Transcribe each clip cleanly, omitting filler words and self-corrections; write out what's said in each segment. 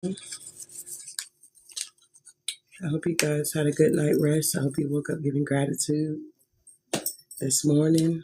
I hope you guys had a good night rest. I hope you woke up giving gratitude this morning.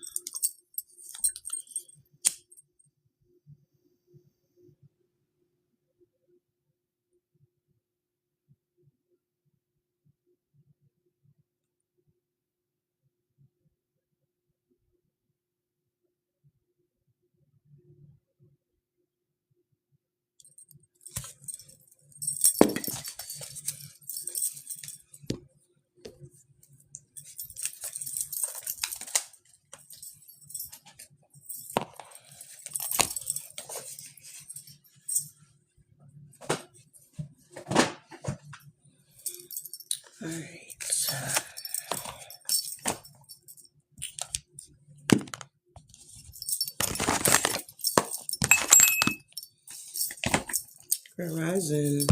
All right. Grand Rising.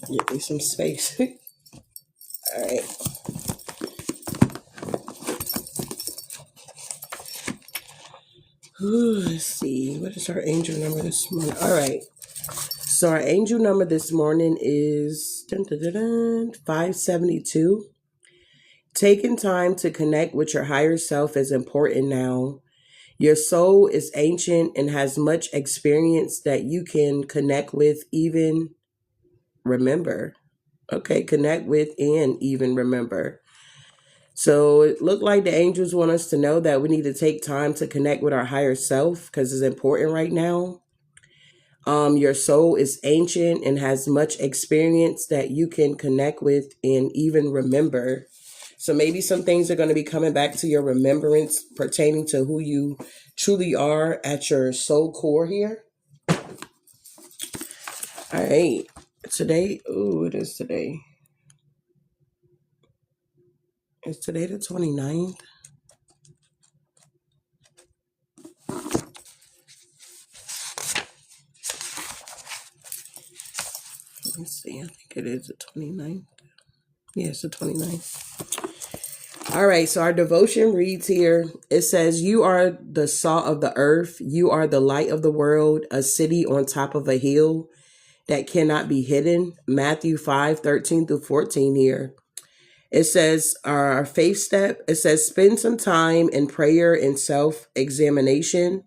Get me some space. All right. Let's see. What is our angel number this morning? All right. So our angel number this morning is 572. Taking time to connect with your higher self is important now. Your soul is ancient and has much experience that you can connect with, even remember. Okay, connect with and even remember. So it looked like the angels want us to know that we need to take time to connect with our higher self because it's important right now. Your soul is ancient and has much experience that you can connect with and even remember. So maybe some things are going to be coming back to your remembrance pertaining to who you truly are at your soul core here. All right. Today, it is today. Is today the 29th? Let me see. I think it is the 29th. Yeah, it's the 29th. All right. So our devotion reads here. It says, "You are the salt of the earth. You are the light of the world, a city on top of a hill that cannot be hidden." Matthew 5:13-14 here. It says our faith step. It says spend some time in prayer and self-examination.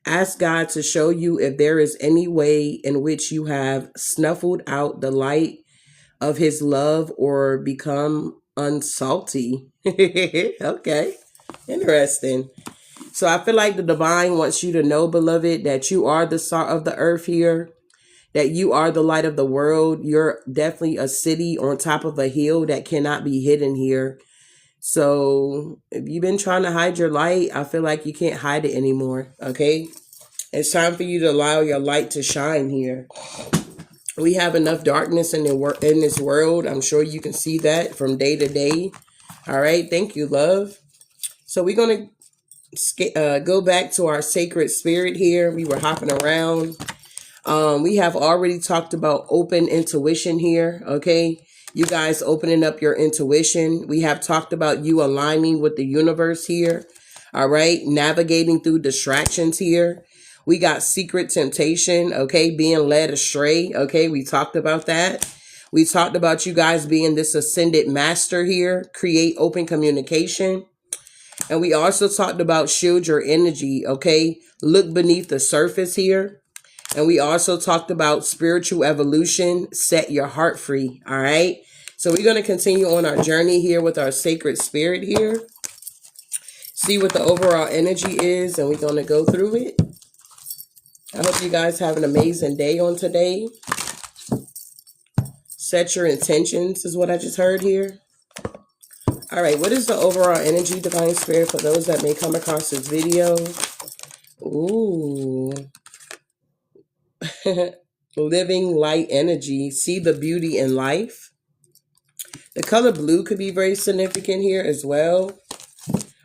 Ask God to show you if there is any way in which you have snuffled out the light of his love or become unsalty. Okay, interesting. So I feel like the divine wants you to know, beloved, that you are the salt of the earth here, that you are the light of the world. You're definitely a city on top of a hill that cannot be hidden here. So if you've been trying to hide your light, I feel like you can't hide it anymore. Okay. It's time for you to allow your light to shine here. We have enough darkness in this world. I'm sure you can see that from day to day. All right. Thank you, love. So we're going to go back to our sacred spirit here. We were hopping around. We have already talked about open intuition here. Okay. You guys opening up your intuition. We have talked about you aligning with the universe here. All right. Navigating through distractions here. We got secret temptation. Okay. Being led astray. Okay. We talked about that. We talked about you guys being this ascended master here. Create open communication. And we also talked about shield your energy. Okay. Look beneath the surface here. And we also talked about spiritual evolution. Set your heart free. All right. So we're going to continue on our journey here with our sacred spirit here. See what the overall energy is. And we're going to go through it. I hope you guys have an amazing day on today. Set your intentions is what I just heard here. All right. What is the overall energy, divine spirit, for those that may come across this video? Ooh. Living light energy. See the beauty in life. The color blue could be very significant here as well.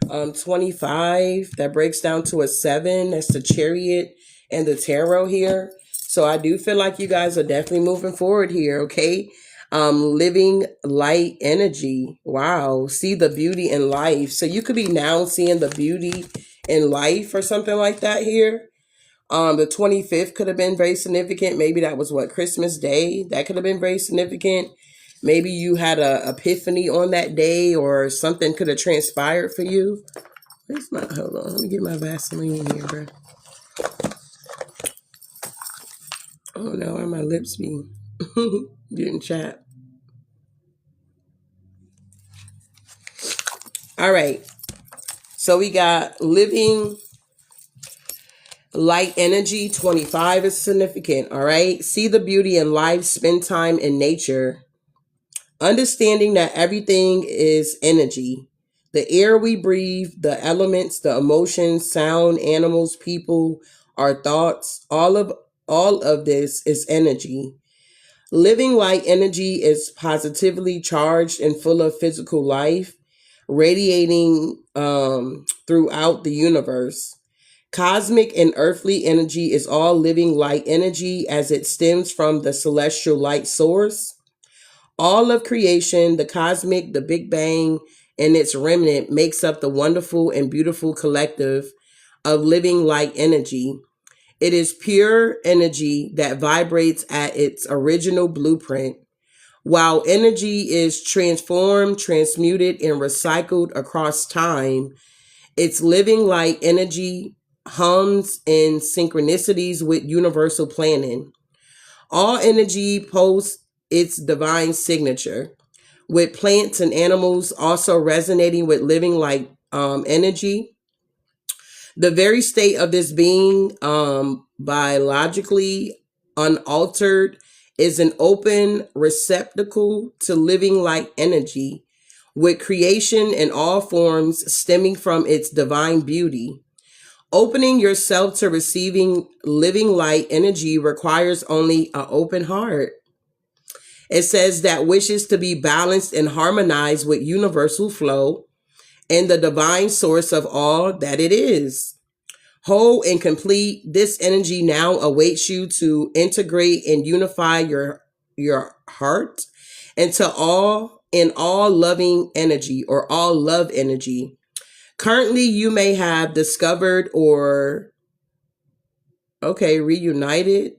25, that breaks down to a 7. That's the Chariot and the Tarot here. So I do feel like you guys are definitely moving forward here, okay? Living light energy. Wow. See the beauty in life. So you could be now seeing the beauty in life or something like that here. The 25th could have been very significant. Maybe that was what, Christmas Day? That could have been very significant. Maybe you had a epiphany on that day, or something could have transpired for you. Where's my, hold on, let me get my Vaseline here, bro. Oh no, where my lips be getting chapped. All right. So we got living light energy. 25 is significant. All right. See the beauty in life. Spend time in nature. Understanding that everything is energy. The air we breathe, the elements, the emotions, sound, animals, people, our thoughts, all of this is energy. Living light energy is positively charged and full of physical life, radiating throughout the universe. Cosmic and earthly energy is all living light energy as it stems from the celestial light source. All of creation, the cosmic, the Big Bang, and its remnant makes up the wonderful and beautiful collective of living light energy. It is pure energy that vibrates at its original blueprint. While energy is transformed, transmuted, and recycled across time, its living light energy hums in synchronicities with universal planning. All energy posts its divine signature, with plants and animals also resonating with living light energy. The very state of this being, biologically unaltered, is an open receptacle to living light energy, with creation in all forms stemming from its divine beauty. Opening yourself to receiving living light energy requires only an open heart. It says that wishes to be balanced and harmonized with universal flow and the divine source of all that it is. Whole and complete, this energy now awaits you to integrate and unify your heart into all loving energy, or all love energy. Currently, you may have discovered or reunited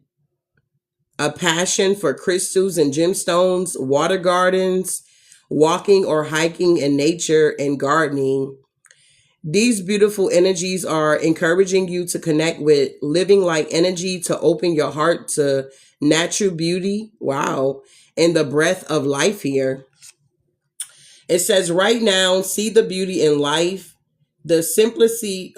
a passion for crystals and gemstones, water gardens, walking or hiking in nature, and gardening. These beautiful energies are encouraging you to connect with living light energy, to open your heart to natural beauty. Wow. And the breath of life here. It says right now, see the beauty in life, the simplicity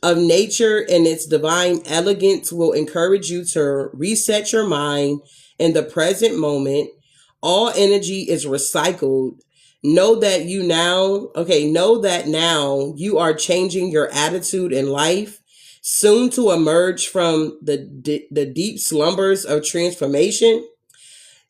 of nature and its divine elegance will encourage you to reset your mind in the present moment. All energy is recycled. Know that now you are changing your attitude in life, soon to emerge from the deep slumbers of transformation.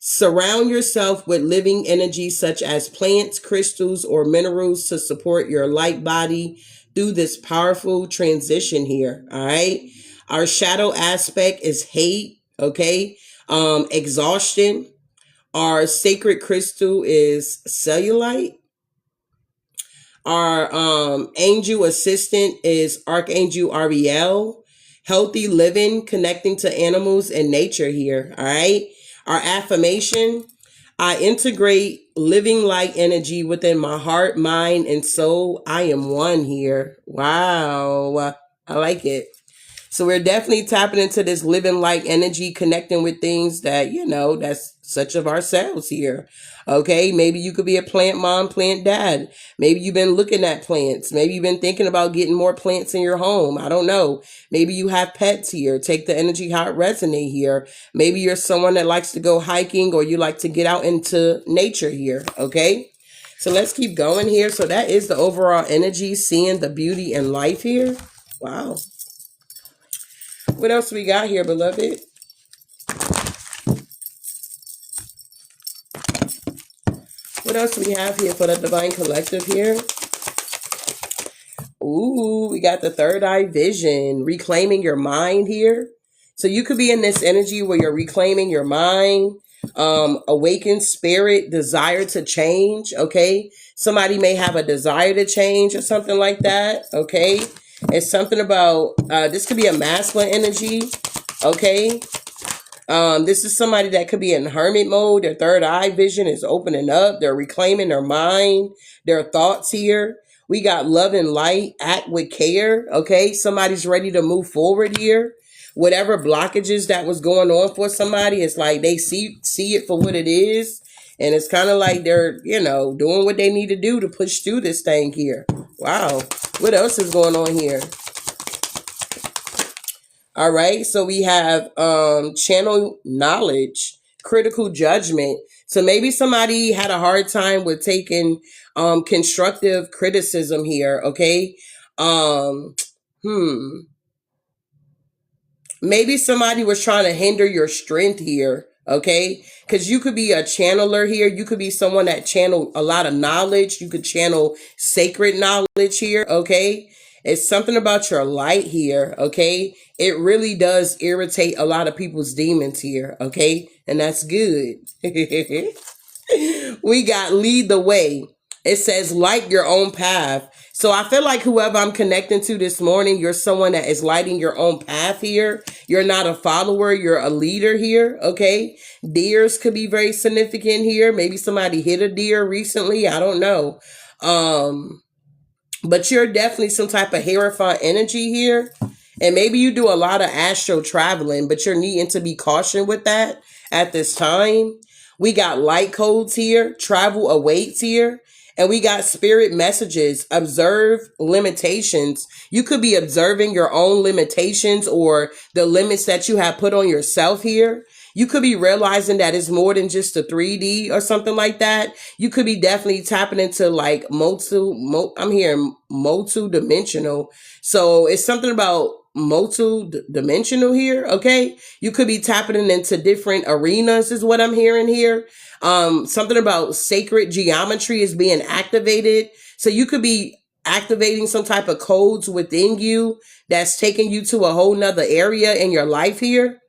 Surround yourself with living energy such as plants, crystals, or minerals to support your light body through this powerful transition here. All right. Our shadow aspect is hate. Okay. Exhaustion. Our sacred crystal is cellulite. Our angel assistant is Archangel Ariel. Healthy living, connecting to animals and nature here. All right. Our affirmation: I integrate living light energy within my heart, mind, and soul. I am one here. Wow. I like it. So we're definitely tapping into this living light energy, connecting with things that, that's such of ourselves here. Okay. Maybe you could be a plant mom, plant dad. Maybe you've been looking at plants. Maybe you've been thinking about getting more plants in your home. I don't know. Maybe you have pets here. Take the energy how it resonates here. Maybe you're someone that likes to go hiking, or you like to get out into nature here. Okay. So let's keep going here. So that is the overall energy, seeing the beauty in life here. Wow. What else we got here, beloved? What else do we have here for the Divine Collective here? Ooh, we got the third eye vision, reclaiming your mind here. So you could be in this energy where you're reclaiming your mind, Awakened spirit, desire to change. Okay. Somebody may have a desire to change or something like that. Okay. It's something about, this could be a masculine energy. Okay. This is somebody that could be in hermit mode. Their third eye vision is opening up. They're reclaiming their mind, their thoughts here. We got love and light, act with care. Okay. Somebody's ready to move forward here. Whatever blockages that was going on for somebody, it's like they see it for what it is. And it's kind of like they're, doing what they need to do to push through this thing here. Wow. What else is going on here? All right, so we have channel knowledge, critical judgment. So maybe somebody had a hard time with taking constructive criticism here, okay? Um Maybe somebody was trying to hinder your strength here, okay? Because you could be a channeler here. You could be someone that channel a lot of knowledge. You could channel sacred knowledge here, okay? It's something about your light here, okay? It really does irritate a lot of people's demons here, okay? And that's good. We got lead the way. It says light your own path. So I feel like whoever I'm connecting to this morning, you're someone that is lighting your own path here. You're not a follower, you're a leader here, okay? Deers could be very significant here. Maybe somebody hit a deer recently, I don't know. But you're definitely some type of Hierophant energy here. And maybe you do a lot of astral traveling, but you're needing to be cautious with that at this time. We got light codes here, travel awaits here. And we got spirit messages, observe limitations. You could be observing your own limitations or the limits that you have put on yourself here. You could be realizing that it's more than just a 3D or something like that. You could be definitely tapping into like I'm hearing multi-dimensional. So it's something about multi-dimensional here, okay? You could be tapping into different arenas is what I'm hearing here. Something about sacred geometry is being activated. So you could be activating some type of codes within you that's taking you to a whole nother area in your life here.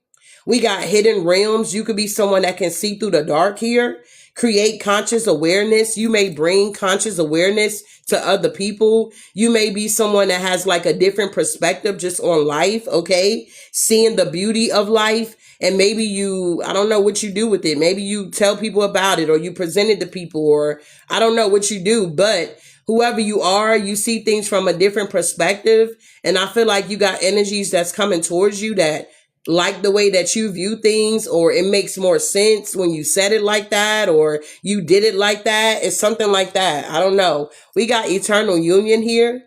We got hidden realms. You could be someone that can see through the dark here. Create conscious awareness. You may bring conscious awareness to other people. You may be someone that has like a different perspective just on life, okay? Seeing the beauty of life. And maybe I don't know what you do with it. Maybe you tell people about it or you present it to people or I don't know what you do. But whoever you are, you see things from a different perspective. And I feel like you got energies that's coming towards you that like the way that you view things, or it makes more sense when you said it like that, or you did it like that. It's something like that. I don't know. We got eternal union here.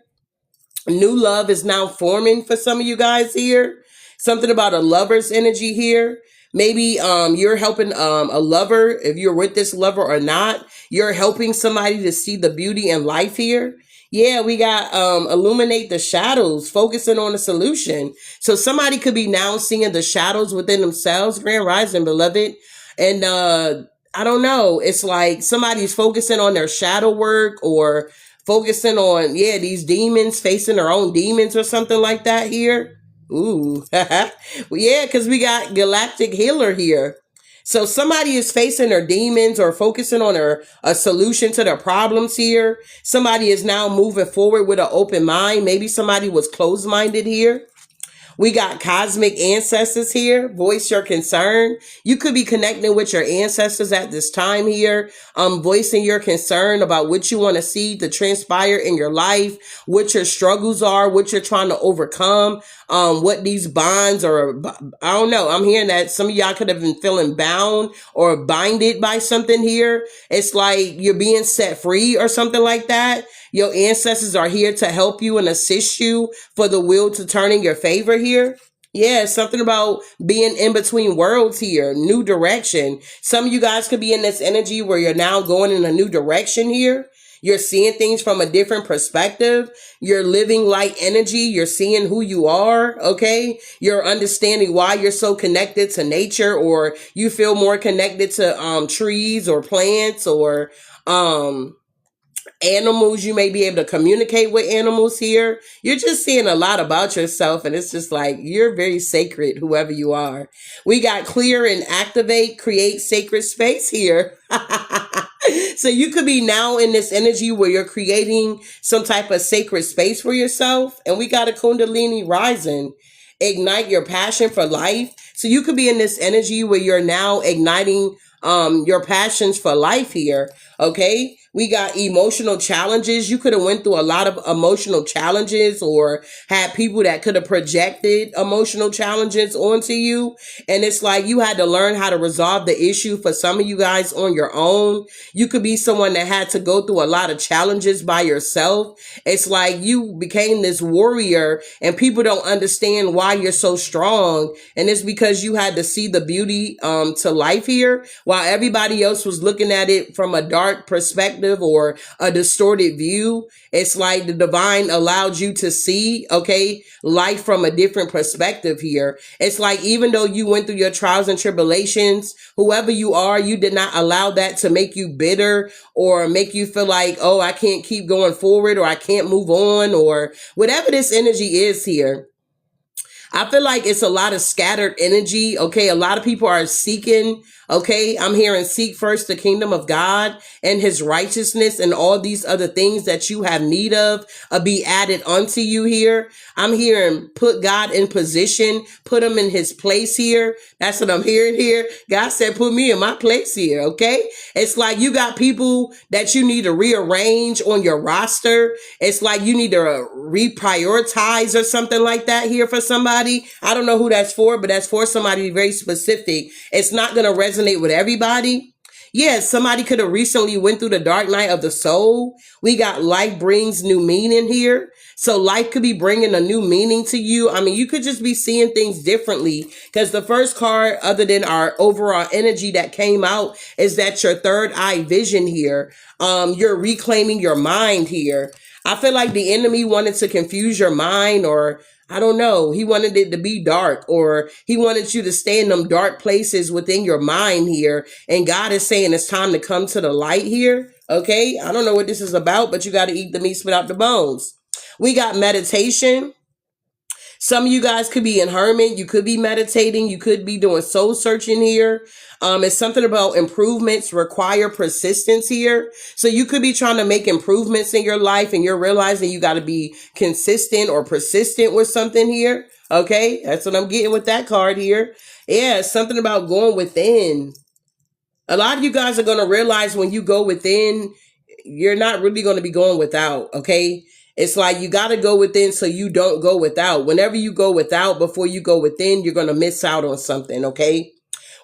New love is now forming for some of you guys here. Something about a lover's energy here. Maybe you're helping a lover, if you're with this lover or not, you're helping somebody to see the beauty in life here. Yeah, we got illuminate the shadows, focusing on the solution. So somebody could be now seeing the shadows within themselves, Grand Rising, beloved. And I don't know, it's like somebody's focusing on their shadow work or focusing on, these demons, facing their own demons or something like that here. Ooh, well, yeah, because we got galactic healer here. So somebody is facing their demons or focusing on a solution to their problems here. Somebody is now moving forward with an open mind. Maybe somebody was closed-minded here. We got cosmic ancestors here. Voice your concern. You could be connecting with your ancestors at this time here. Voicing your concern about what you want to see to transpire in your life, what your struggles are, what you're trying to overcome, what these bonds are. I don't know. I'm hearing that some of y'all could have been feeling bound or binded by something here. It's like you're being set free or something like that. Your ancestors are here to help you and assist you for the wheel to turn in your favor here. Yeah, something about being in between worlds here, new direction. Some of you guys could be in this energy where you're now going in a new direction here. You're seeing things from a different perspective. You're living light energy. You're seeing who you are, okay? You're understanding why you're so connected to nature, or you feel more connected to trees or plants or Animals, you may be able to communicate with animals here. You're just seeing a lot about yourself, and it's just like you're very sacred, whoever you are. We got clear and activate, create sacred space here. So you could be now in this energy where you're creating some type of sacred space for yourself. And we got a Kundalini rising. Ignite your passion for life. So you could be in this energy where you're now igniting your passions for life here. Okay. We got emotional challenges. You could have went through a lot of emotional challenges or had people that could have projected emotional challenges onto you. And it's like you had to learn how to resolve the issue for some of you guys on your own. You could be someone that had to go through a lot of challenges by yourself. It's like you became this warrior and people don't understand why you're so strong. And it's because you had to see the beauty to life here while everybody else was looking at it from a dark perspective or a distorted view. It's like the divine allowed you to see, okay, life from a different perspective here. It's like even though you went through your trials and tribulations, whoever you are, you did not allow that to make you bitter or make you feel like, oh, I can't keep going forward or I can't move on or whatever this energy is here. I feel like it's a lot of scattered energy. Okay. A lot of people are seeking. Okay. I'm hearing seek first the kingdom of God and his righteousness and all these other things that you have need of be added unto you here. I'm hearing put God in position, put him in his place here. That's what I'm hearing here. God said, put me in my place here. Okay. It's like you got people that you need to rearrange on your roster. It's like you need to reprioritize or something like that here for somebody. I don't know who that's for, but that's for somebody very specific. It's not going to resonate with everybody. Yes, somebody could have recently went through the dark night of the soul. We got life brings new meaning here. So life could be bringing a new meaning to you. I mean, you could just be seeing things differently because the first card, other than our overall energy that came out, is that your third eye vision here. You're reclaiming your mind here. I feel like the enemy wanted to confuse your mind, or I don't know. He wanted it to be dark, or he wanted you to stay in them dark places within your mind here. And God is saying it's time to come to the light here. Okay. I don't know what this is about, but you got to eat the meat, spit out the bones. We got meditation. Some of you guys could be in hermit. You could be meditating. You could be doing soul searching here. It's something about improvements require persistence here. So you could be trying to make improvements in your life and you're realizing you got to be consistent or persistent with something here. Okay. That's what I'm getting with that card here. Yeah. It's something about going within. A lot of you guys are going to realize when you go within, you're not really going to be going without. Okay. It's like you got to go within so you don't go without. Whenever you go without before you go within, you're going to miss out on something. Okay.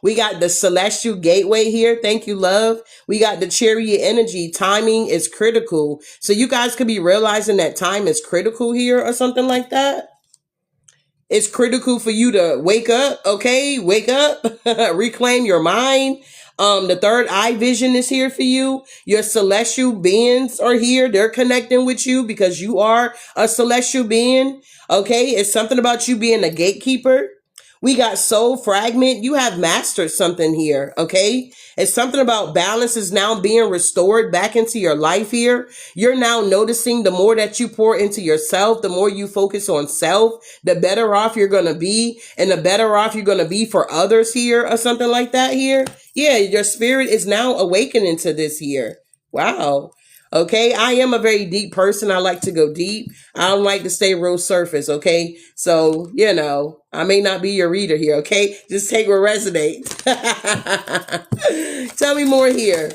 We got the celestial gateway here. Thank you, love. We got the chariot energy. Timing is critical. So you guys could be realizing that time is critical here or something like that. It's critical for you to wake up. Okay. Wake up, reclaim your mind. The third eye vision is here for you. Your celestial beings are here. They're connecting with you because you are a celestial being. Okay. It's something about you being a gatekeeper. We got soul fragment. You have mastered something here. Okay. It's something about balance is now being restored back into your life here. You're now noticing the more that you pour into yourself, the more you focus on self, the better off you're going to be and the better off you're going to be for others here or something like that here. Yeah. Your spirit is now awakening to this here. Wow. Okay. I am a very deep person. I like to go deep. I don't like to stay real surface. Okay. So, you know, I may not be your reader here. Okay. Just take what resonates. Tell me more here.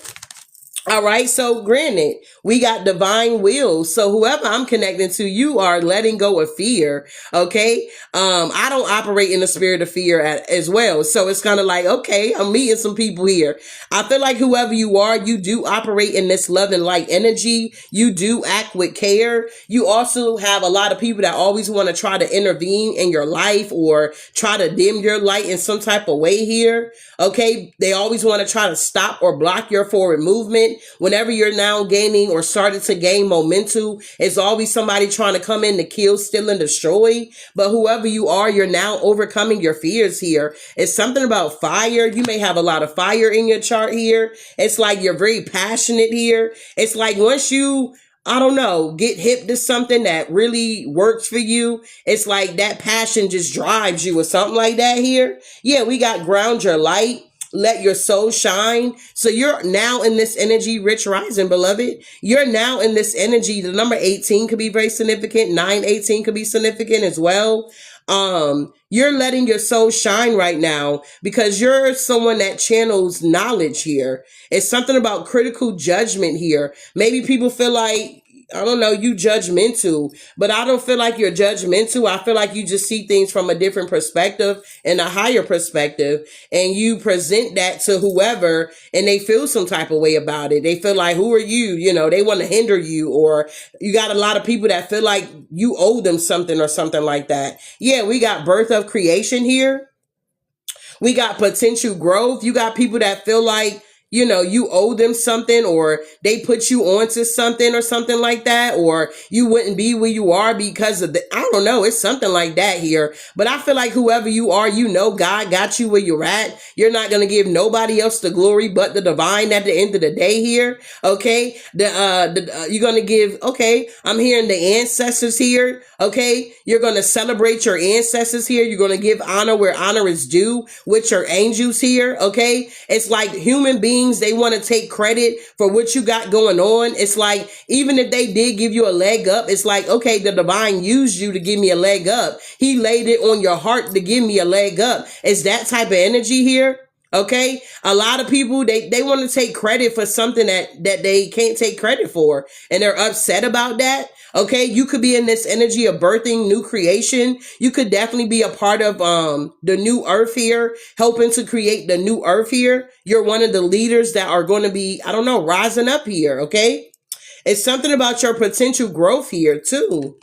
All right. So granted, we got divine will. So whoever I'm connecting to, you are letting go of fear. Okay. I don't operate in the spirit of fear as well. So it's kind of like, okay, I'm meeting some people here. I feel like whoever you are, you do operate in this love and light energy. You do act with care. You also have a lot of people that always want to try to intervene in your life or try to dim your light in some type of way here. Okay. They always want to try to stop or block your forward movement. whenever you're now gaining or started to gain momentum, it's always somebody trying to come in to kill, steal, and destroy. But whoever you are, you're now overcoming your fears here. It's something about fire. You may have a lot of fire in your chart here. It's like you're very passionate here. It's like once you, I don't know, get hip to something that really works for you, it's like that passion just drives you or something like that here. Yeah, we got ground your light. Let your soul shine. So you're now in this energy, rich rising, beloved. You're now in this energy. The number 18 could be very significant. 918 could be significant as well. You're letting your soul shine right now because you're someone that channels knowledge here. It's something about critical judgment here. Maybe people feel like, I don't know, you judgmental, but I don't feel like you're judgmental. I feel like you just see things from a different perspective and a higher perspective, and you present that to whoever, and they feel some type of way about it. They feel like, who are you? You know, they want to hinder you, or you got a lot of people that feel like you owe them something or something like that. Yeah, we got birth of creation here. We got potential growth. You got people that feel like, you know, you owe them something, or they put you onto something or something like that, or you wouldn't be where you are because of the, I don't know, it's something like that here. But I feel like whoever you are, you know, God got you where you're at. You're not going to give nobody else the glory but the divine at the end of the day here. Okay. You're going to give, okay, I'm hearing the ancestors here. Okay. You're going to celebrate your ancestors here. You're going to give honor where honor is due with your angels here. Okay. It's like human beings, they want to take credit for what you got going on. It's like, even if they did give you a leg up, it's like, okay, the divine used you to give me a leg up. He laid it on your heart to give me a leg up. It's that type of energy here. Okay. A lot of people, they want to take credit for something that they can't take credit for. And they're upset about that. Okay. You could be in this energy of birthing new creation. You could definitely be a part of, the new earth here, helping to create the new earth here. You're one of the leaders that are going to be, I don't know, rising up here. Okay. It's something about your potential growth here too.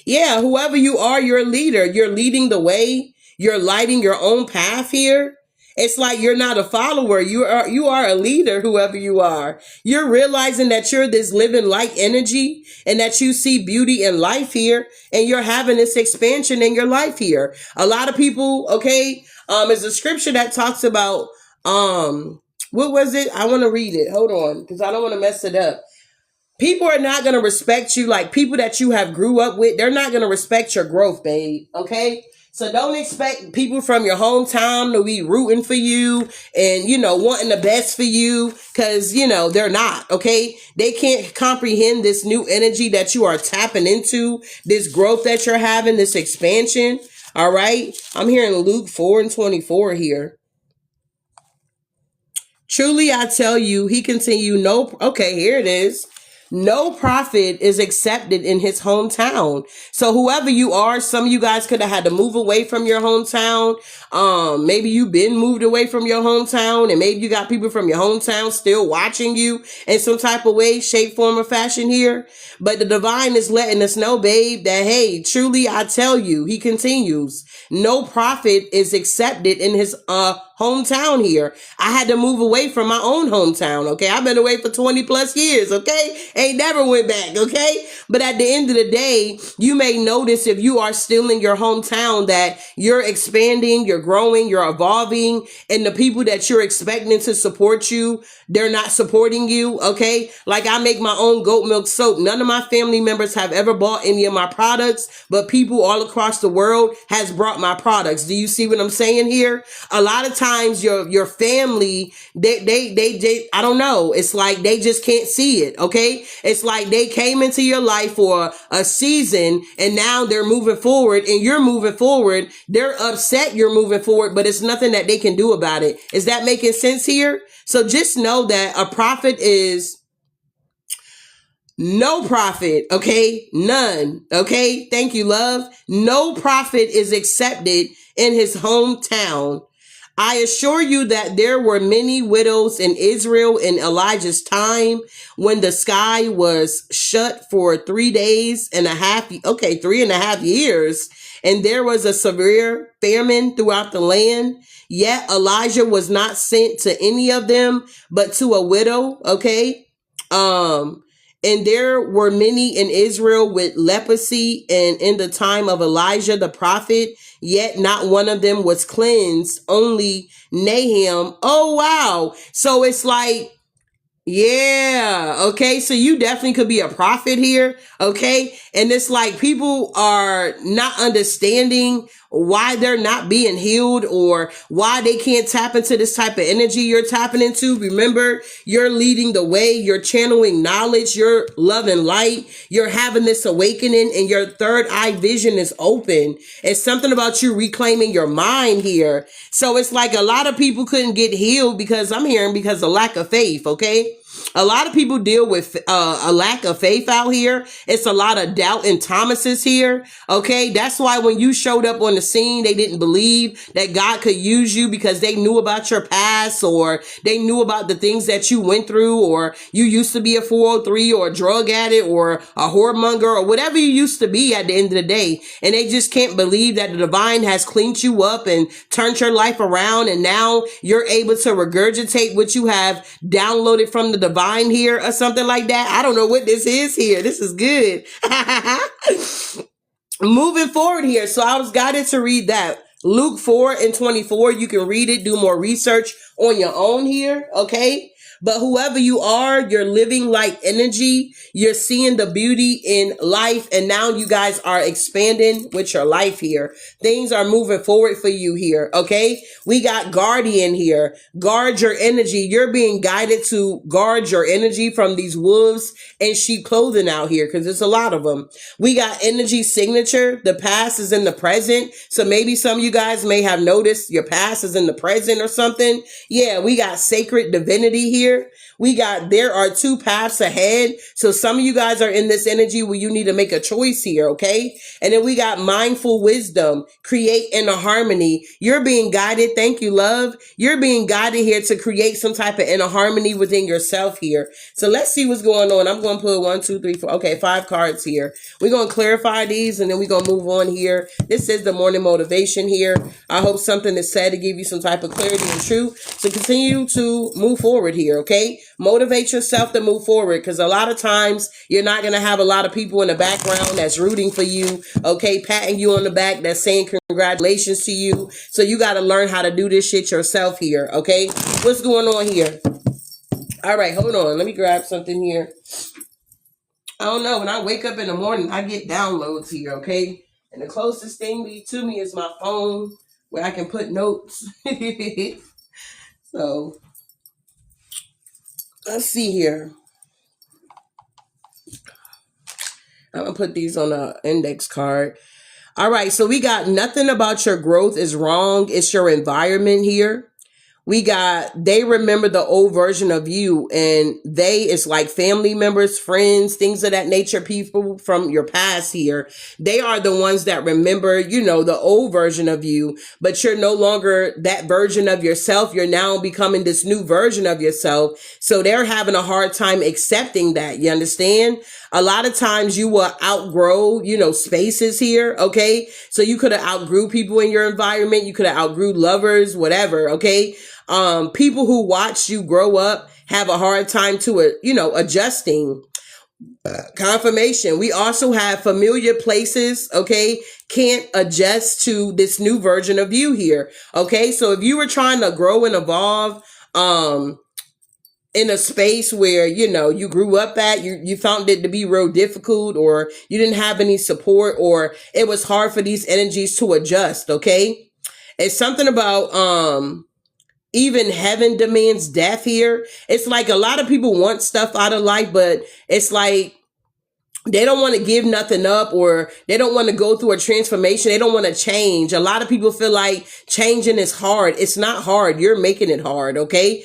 Yeah. Whoever you are, you're a leader. You're leading the way. You're lighting your own path here. It's like you're not a follower. You are a leader, whoever you are. You're realizing that you're this living light energy and that you see beauty in life here, and you're having this expansion in your life here. A lot of people, okay, there's a scripture that talks about, what was it? I want to read it. Hold on, because I don't want to mess it up. People are not going to respect you, like people that you have grew up with. They're not going to respect your growth, babe. Okay. So don't expect people from your hometown to be rooting for you and, you know, wanting the best for you, because, you know, they're not. Okay. They can't comprehend this new energy that you are tapping into, this growth that you're having, this expansion. All right. I'm hearing Luke 4:24 here. Truly, I tell you, he continued, okay, here it is. No prophet is accepted in his hometown. So whoever you are, some of you guys could have had to move away from your hometown. Maybe you've been moved away from your hometown, and maybe you got people from your hometown still watching you in some type of way, shape, form, or fashion here. But the divine is letting us know, babe, that, hey, truly, I tell you, he continues, no prophet is accepted in his hometown here. I had to move away from my own hometown. Okay. I've been away for 20 plus years. Okay. Ain't never went back. Okay. But at the end of the day, you may notice, if you are still in your hometown, that you're expanding, you're growing, you're evolving, and the people that you're expecting to support you, they're not supporting you. Okay. Like, I make my own goat milk soap. None of my family members have ever bought any of my products, but people all across the world has brought my products. Do you see what I'm saying here? A lot of times your family, they I don't know. It's like they just can't see it. Okay. It's like they came into your life for a season, and now they're moving forward, and you're moving forward. They're upset you're moving forward, but it's nothing that they can do about it. Is that making sense here? So just know that a prophet is no prophet. Okay. None. Okay. Thank you, love. No prophet is accepted in his hometown. I assure you that there were many widows in Israel in Elijah's time when the sky was shut for 3 days and a half. Okay, 3.5 years. And there was a severe famine throughout the land. Yet Elijah was not sent to any of them, but to a widow. Okay. And there were many in Israel with leprosy, and in the time of Elijah the prophet, yet not one of them was cleansed, only Nahum. Oh, wow. So it's like, yeah, okay, so you definitely could be a prophet here, okay? And it's like people are not understanding why they're not being healed or why they can't tap into this type of energy you're tapping into. Remember, you're leading the way, you're channeling knowledge, you're loving light, you're having this awakening, and your third eye vision is open. It's something about you reclaiming your mind here. So it's like a lot of people couldn't get healed because I'm hearing because of lack of faith, okay? A lot of people deal with a lack of faith out here. It's a lot of doubt and Thomases here. Okay. That's why when you showed up on the scene, they didn't believe that God could use you because they knew about your past or they knew about the things that you went through, or you used to be a 403 or a drug addict or a whoremonger or whatever you used to be at the end of the day. And they just can't believe that the divine has cleaned you up and turned your life around. And now you're able to regurgitate what you have downloaded from the divine here or something like that. I don't know what this is here. This is good. Moving forward here. So I was guided to read that. Luke 4:24. You can read it, do more research on your own here. Okay. But whoever you are, you're living like energy. You're seeing the beauty in life. And now you guys are expanding with your life here. Things are moving forward for you here. Okay. We got guardian here. Guard your energy. You're being guided to guard your energy from these wolves and sheep clothing out here, because there's a lot of them. We got energy signature. The past is in the present. So maybe some of you guys may have noticed your past is in the present or something. Yeah. We got sacred divinity here. We got, there are two paths ahead. So some of you guys are in this energy where you need to make a choice here. Okay. And then we got mindful wisdom, create inner harmony. You're being guided. Thank you, love. You're being guided here to create some type of inner harmony within yourself here. So let's see what's going on. I'm going to put 1, 2, 3, 4. Okay. 5 cards here. We're going to clarify these and then we're going to move on here. This is the morning motivation here. I hope something is said to give you some type of clarity and truth. So continue to move forward here. Okay. Motivate yourself to move forward, because a lot of times you're not going to have a lot of people in the background that's rooting for you. Okay. Patting you on the back, that's saying congratulations to you. So you got to learn how to do this shit yourself here. Okay. What's going on here? All right. Hold on. Let me grab something here. I don't know. When I wake up in the morning, I get downloads here. Okay. And the closest thing to me is my phone where I can put notes. So let's see here. I'm going to put these on an index card. All right. So we got nothing about your growth is wrong. It's your environment here. We got, they remember the old version of you, and they is like family members, friends, things of that nature, people from your past here. They are the ones that remember, you know, the old version of you, but you're no longer that version of yourself. You're now becoming this new version of yourself. So they're having a hard time accepting that. You understand? A lot of times you will outgrow, you know, spaces here. Okay. So you could have outgrew people in your environment. You could have outgrew lovers, whatever. Okay. People who watch you grow up have a hard time to, you know, adjusting. Confirmation. We also have familiar places. Okay. Can't adjust to this new version of you here. Okay. So if you were trying to grow and evolve, in a space where, you know, you grew up at, you found it to be real difficult, or you didn't have any support, or it was hard for these energies to adjust. Okay. It's something about, even heaven demands death here. It's like a lot of people want stuff out of life, but it's like they don't want to give nothing up, or they don't want to go through a transformation. They don't want to change. A lot of people feel like changing is hard. It's not hard. You're making it hard. Okay.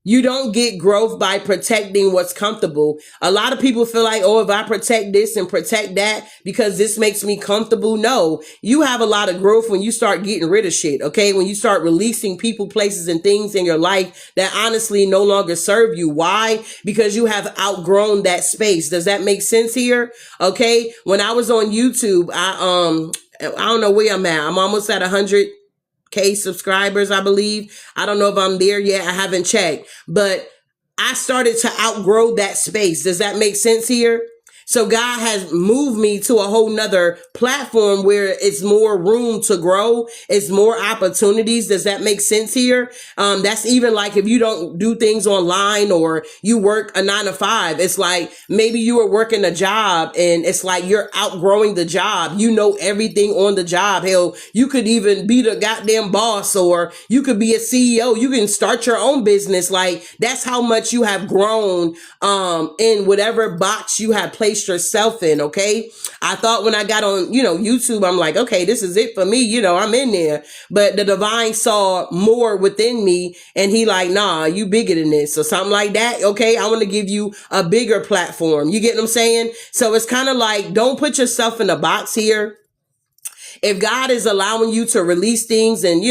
You don't get growth by protecting what's comfortable. A lot of people feel like, oh, if I protect this and protect that because this makes me comfortable. No, you have a lot of growth when you start getting rid of shit. Okay. When you start releasing people, places, and things in your life that honestly no longer serve you. Why? Because you have outgrown that space. Does that make sense here? Okay. When I was on YouTube, I don't know where I'm at. I'm almost at 100K subscribers, I believe. I don't know if I'm there yet. I haven't checked, but I started to outgrow that space. Does that make sense here? So God has moved me to a whole nother platform where it's more room to grow. It's more opportunities. Does that make sense here? That's even like if you don't do things online or you work a 9 to 5, it's like maybe you were working a job and it's like you're outgrowing the job. You know everything on the job. Hell, you could even be the goddamn boss or you could be a CEO. You can start your own business. Like that's how much you have grown, in whatever box you have placed yourself in. Okay. I thought when I got on, YouTube, I'm like, okay, this is it for me. I'm in there, but the divine saw more within me and he like, nah, you bigger than this or something like that. Okay. I want to give you a bigger platform. You get what I'm saying? So it's kind of like, don't put yourself in a box here. If God is allowing you to release things and,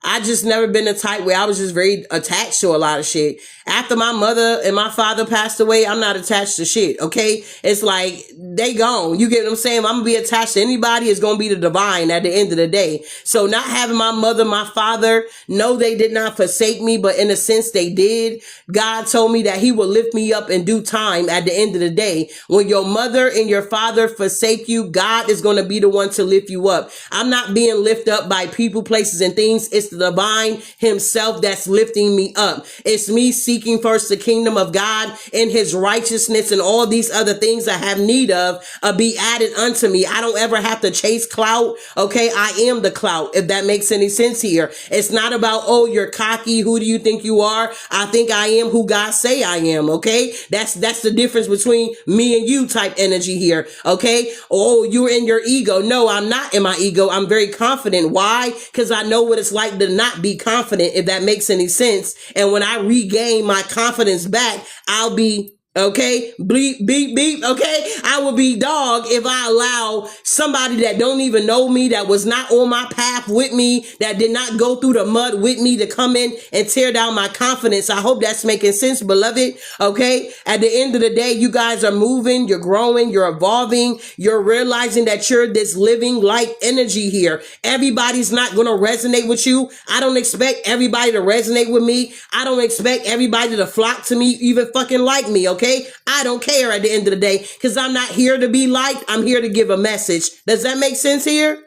I just never been the type where I was just very attached to a lot of shit. After my mother and my father passed away, I'm not attached to shit. Okay. It's like they gone. You get what I'm saying? I'm gonna be attached to anybody. It's gonna be the divine at the end of the day. So not having my mother, my father, no, they did not forsake me, but in a sense they did. God told me that he will lift me up in due time at the end of the day. When your mother and your father forsake you, God is going to be the one to lift you up. I'm not being lifted up by people, places, and things. It's the divine himself that's lifting me up. It's me seeking first the kingdom of God and his righteousness, and all these other things I have need of be added unto me. I don't ever have to chase clout. Okay. I am the clout. If that makes any sense here. It's not about, oh, you're cocky. Who do you think you are? I think I am who God say I am. Okay. That's the difference between me and you type energy here. Okay. Oh, you're in your ego. No, I'm not in my ego. I'm very confident. Why? Because I know what it's like to not be confident, if that makes any sense. And when I regain my confidence back, I'll be okay, bleep, beep, beep. Okay. I will be dog if I allow somebody that don't even know me, that was not on my path with me, that did not go through the mud with me, to come in and tear down my confidence. I hope that's making sense, beloved. Okay. At the end of the day, you guys are moving, you're growing, you're evolving, you're realizing that you're this living light energy here. Everybody's not going to resonate with you. I don't expect everybody to resonate with me. I don't expect everybody to flock to me, even fucking like me. Okay. I don't care at the end of the day, because I'm not here to be liked. I'm here to give a message. Does that make sense here?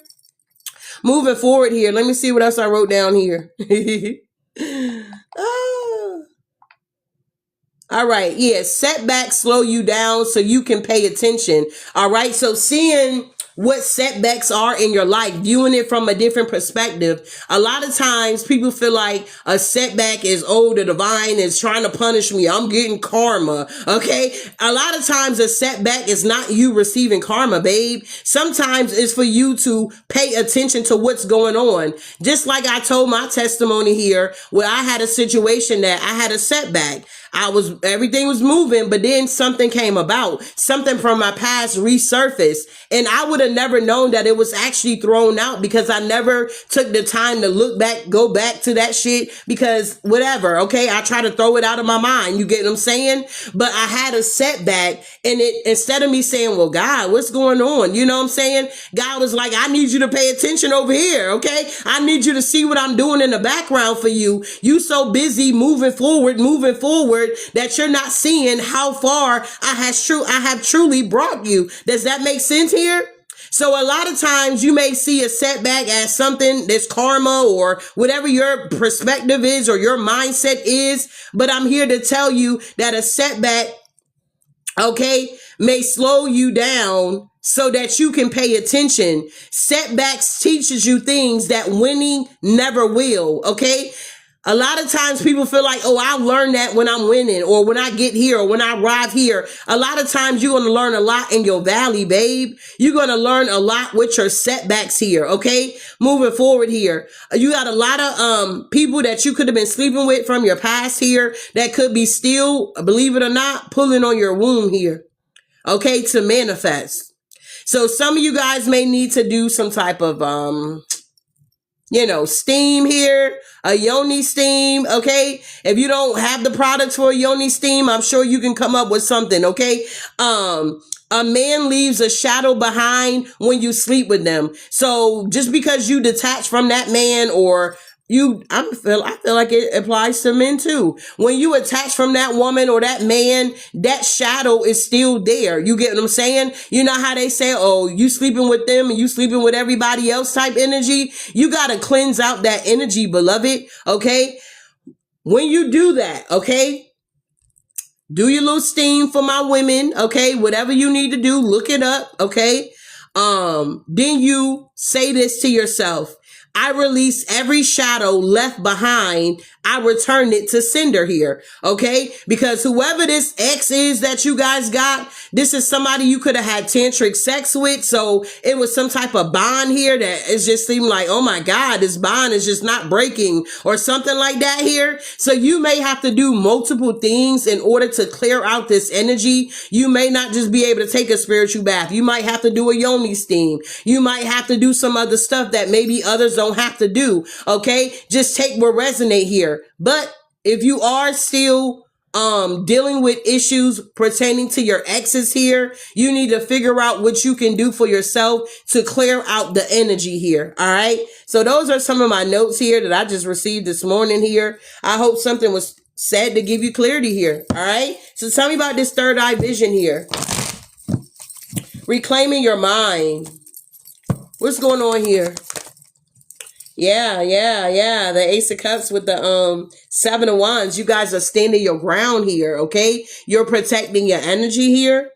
Moving forward here. Let me see what else I wrote down here. All right. Yeah. Setbacks slow you down so you can pay attention. All right. So seeing what setbacks are in your life, viewing it from a different perspective. A lot of times people feel like a setback is, oh, the divine is trying to punish me. I'm getting karma. Okay. A lot of times a setback is not you receiving karma, babe. Sometimes it's for you to pay attention to what's going on. Just like I told my testimony here, where I had a situation that I had a setback. Everything was moving, but then something came about. Something from my past resurfaced. And I would have never known that it was actually thrown out, because I never took the time to look back, go back to that shit, because whatever. Okay. I try to throw it out of my mind. You get what I'm saying? But I had a setback, and instead of me saying, well, God, what's going on? You know what I'm saying? God was like, I need you to pay attention over here. Okay. I need you to see what I'm doing in the background for you. You so busy moving forward, that you're not seeing how far I have truly brought you. Does that make sense here? So a lot of times you may see a setback as something that's karma or whatever your perspective is or your mindset is. But I'm here to tell you that a setback, okay, may slow you down so that you can pay attention. Setbacks teaches you things that winning never will. Okay. A lot of times people feel like, oh, I'll learn that when I'm winning or when I get here or when I arrive here. A lot of times you're going to learn a lot in your valley, babe. You're going to learn a lot with your setbacks here, okay? Moving forward here. You got a lot of people that you could have been sleeping with from your past here that could be still, believe it or not, pulling on your womb here, okay, to manifest. So some of you guys may need to do some type of steam here, a yoni steam, okay? If you don't have the products for a yoni steam, I'm sure you can come up with something, okay? A man leaves a shadow behind when you sleep with them. So just because you detach from that man or I feel like it applies to men too. When you attach from that woman or that man, that shadow is still there. You get what I'm saying? You know how they say, oh, you sleeping with them and you sleeping with everybody else type energy. You got to cleanse out that energy, beloved. Okay. When you do that, okay, do your little steam for my women. Okay. Whatever you need to do, look it up. Okay. Then you say this to yourself. I release every shadow left behind. I return it to sender here. Okay. Because whoever this ex is that you guys got, this is somebody you could have had tantric sex with. So it was some type of bond here that it just seemed like, oh my God, this bond is just not breaking or something like that here. So you may have to do multiple things in order to clear out this energy. You may not just be able to take a spiritual bath. You might have to do a yoni steam. You might have to do some other stuff that maybe others don't have to do. Okay. Just take what resonate here. But if you are still dealing with issues pertaining to your exes here, you need to figure out what you can do for yourself to clear out the energy here. All right. So those are some of my notes here that I just received this morning here. I hope something was said to give you clarity here. All right. So tell me about this third eye vision here. Reclaiming your mind. What's going on here? Yeah. The Ace of Cups with the Seven of Wands. You guys are standing your ground here, okay? You're protecting your energy here.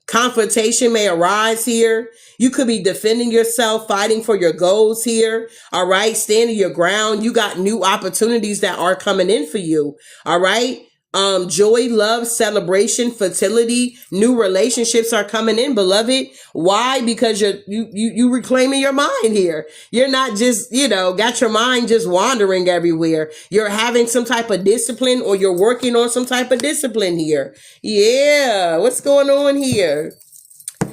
Confrontation may arise here. You could be defending yourself, fighting for your goals here. All right? Standing your ground. You got new opportunities that are coming in for you. All right? Joy, love, celebration, fertility, new relationships are coming in, beloved. Why? Because you reclaiming your mind here. You're not just, got your mind just wandering everywhere. You're having some type of discipline or you're working on some type of discipline here. Yeah. What's going on here?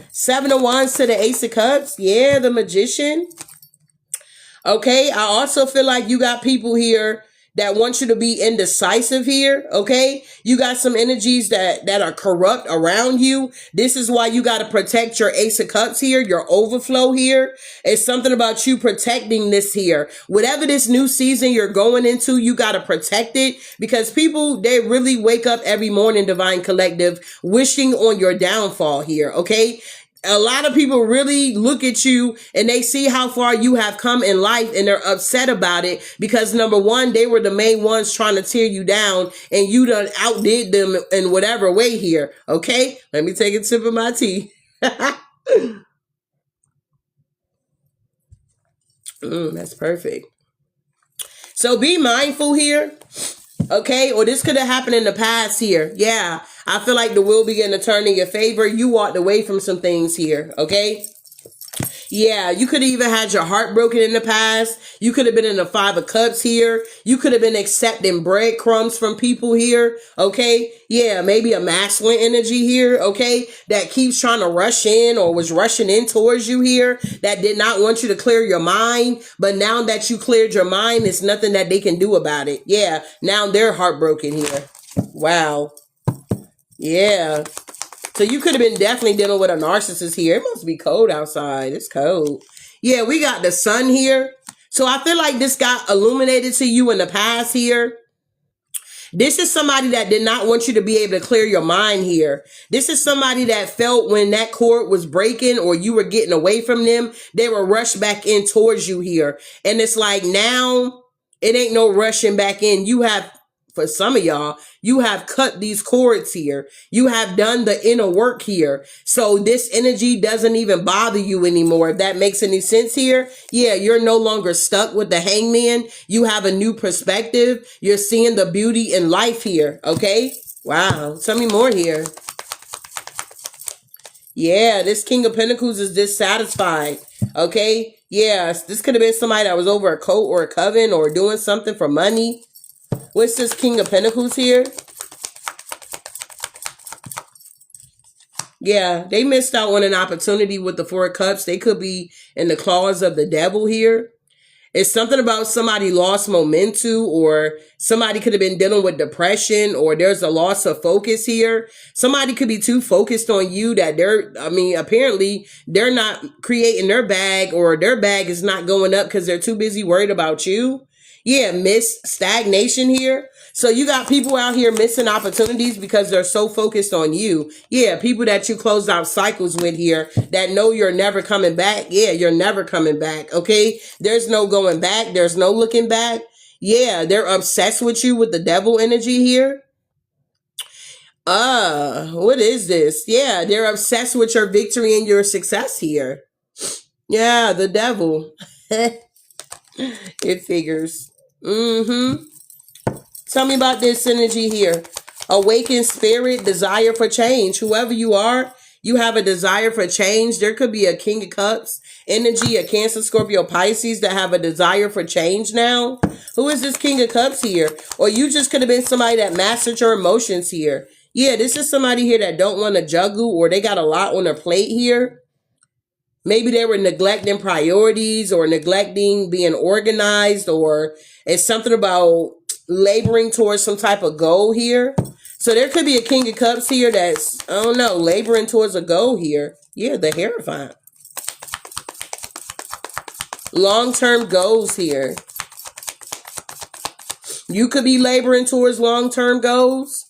Seven of Wands to the Ace of Cups. Yeah. The Magician. Okay. I also feel like you got people here that want you to be indecisive here, okay? You got some energies that are corrupt around you. This is why you got to protect your Ace of Cups here, your overflow here. It's something about you protecting this here. Whatever this new season you're going into, you got to protect it because people, they really wake up every morning, Divine Collective, wishing on your downfall here, okay? A lot of people really look at you and they see how far you have come in life and they're upset about it because number one, they were the main ones trying to tear you down and you done outdid them in whatever way here. Okay. Let me take a sip of my tea. That's perfect. So be mindful here. Okay. Or this could have happened in the past here. Yeah. I feel like the wheel began to turn in your favor. You walked away from some things here, okay? Yeah, you could have even had your heart broken in the past. You could have been in the Five of Cups here. You could have been accepting breadcrumbs from people here, okay? Yeah, maybe a masculine energy here, okay? That keeps trying to rush in or was rushing in towards you here. That did not want you to clear your mind. But now that you cleared your mind, there's nothing that they can do about it. Yeah, now they're heartbroken here. Wow. Yeah. So you could have been definitely dealing with a narcissist here. It must be cold outside. It's cold. Yeah, we got the sun here. So I feel like this got illuminated to you in the past here. This is somebody that did not want you to be able to clear your mind here. This is somebody that felt when that cord was breaking or you were getting away from them, they were rushed back in towards you here. And it's like now it ain't no rushing back in. You have for some of y'all, you have cut these cords here. You have done the inner work here. So this energy doesn't even bother you anymore. If that makes any sense here. Yeah, you're no longer stuck with the hangman. You have a new perspective. You're seeing the beauty in life here. Okay. Wow. Tell me more here. Yeah, this King of Pentacles is dissatisfied. Okay. Yeah, this could have been somebody that was over a coat or a coven or doing something for money. What's this King of Pentacles here? Yeah, they missed out on an opportunity with the Four of Cups. They could be in the claws of the devil here. It's something about somebody lost momentum, or somebody could have been dealing with depression, or there's a loss of focus here. Somebody could be too focused on you that apparently they're not creating their bag, or their bag is not going up because they're too busy worried about you. Yeah, miss stagnation here. So you got people out here missing opportunities because they're so focused on you. Yeah, people that you closed out cycles with here that know you're never coming back. Yeah, you're never coming back. Okay, there's no going back. There's no looking back. Yeah, they're obsessed with you with the devil energy here. What is this? Yeah, they're obsessed with your victory and your success here. Yeah, the devil. It figures. Tell me about this energy here. Awakened spirit, desire for change. Whoever you are, you have a desire for change. There could be a King of Cups energy, a Cancer, Scorpio, Pisces that have a desire for change now. Who is this King of Cups here? Or you just could have been somebody that mastered your emotions here. Yeah, this is somebody here that don't want to juggle, or they got a lot on their plate here. Maybe they were neglecting priorities or neglecting being organized, or it's something about laboring towards some type of goal here. So there could be a King of Cups here that's, I don't know, laboring towards a goal here. Yeah, the Hierophant. Long-term goals here. You could be laboring towards long-term goals.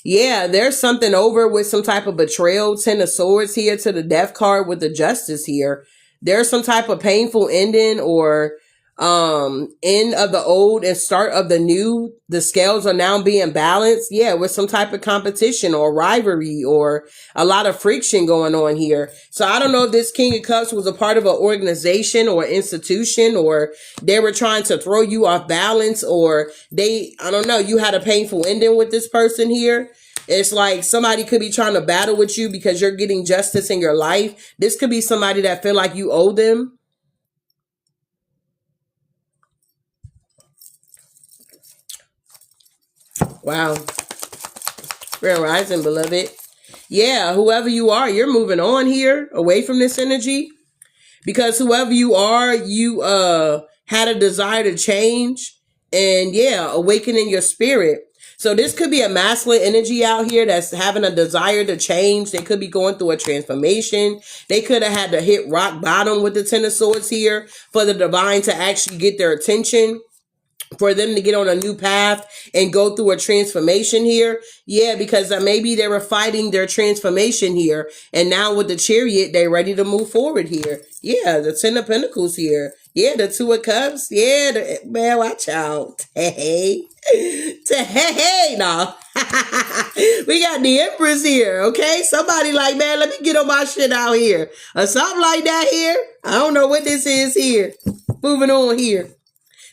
Yeah, there's something over with some type of betrayal. 10 of Swords here to the Death card with the Justice here. There's some type of painful ending, or end of the old and start of the new. The scales are now being balanced. Yeah, with some type of competition or rivalry or a lot of friction going on here. So I don't know if this King of Cups was a part of an organization or institution, or they were trying to throw you off balance, or I don't know, you had a painful ending with this person here. It's like somebody could be trying to battle with you because you're getting justice in your life. This could be somebody that feel like you owe them. Wow. Grand Rising, beloved. Yeah, whoever you are, you're moving on here away from this energy, because whoever you are, you had a desire to change, and yeah, awakening your spirit. So this could be a masculine energy out here that's having a desire to change. They could be going through a transformation. They could have had to hit rock bottom with the 10 of Swords here for the divine to actually get their attention, for them to get on a new path and go through a transformation here. Yeah, because maybe they were fighting their transformation here, and now with the Chariot, they're ready to move forward here. Yeah, the 10 of Pentacles here. Yeah, the 2 of Cups. Yeah, man, watch out. Hey, nah. We got the Empress here, okay? Somebody like, man, let me get on my shit out here, or something like that here. I don't know what this is here. Moving on here.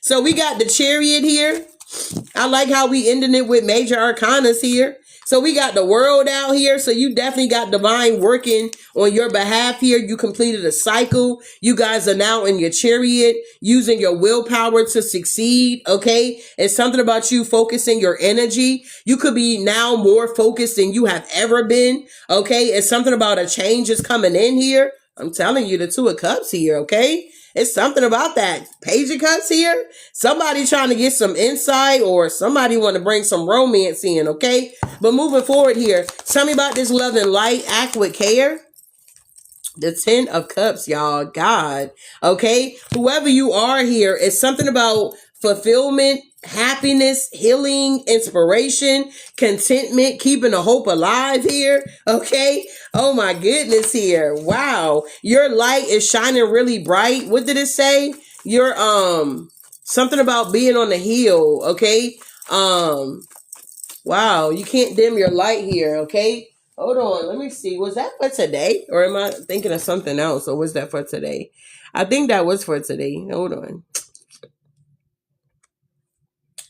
So we got the Chariot here. I like how we ending it with major arcanas here. So we got the World out here. So you definitely got divine working on your behalf here. You completed a cycle. You guys are now in your Chariot, using your willpower to succeed. Okay. It's something about you focusing your energy. You could be now more focused than you have ever been. Okay. It's something about a change is coming in here. I'm telling you, the 2 of Cups here. Okay. It's something about that. Page of Cups here. Somebody trying to get some insight, or somebody want to bring some romance in, okay? But moving forward here, tell me about this love and light. Act with care. The 10 of Cups, y'all. God. Okay? Whoever you are here, it's something about fulfillment, happiness, healing, inspiration, contentment, keeping the hope alive here. Okay. Oh my goodness here. Wow. Your light is shining really bright. What did it say? You're, something about being on the hill. Okay. Wow, you can't dim your light here, okay? Hold on, let me see. Was that for today? Or am I thinking of something else? Or was that for today? I think that was for today. Hold on.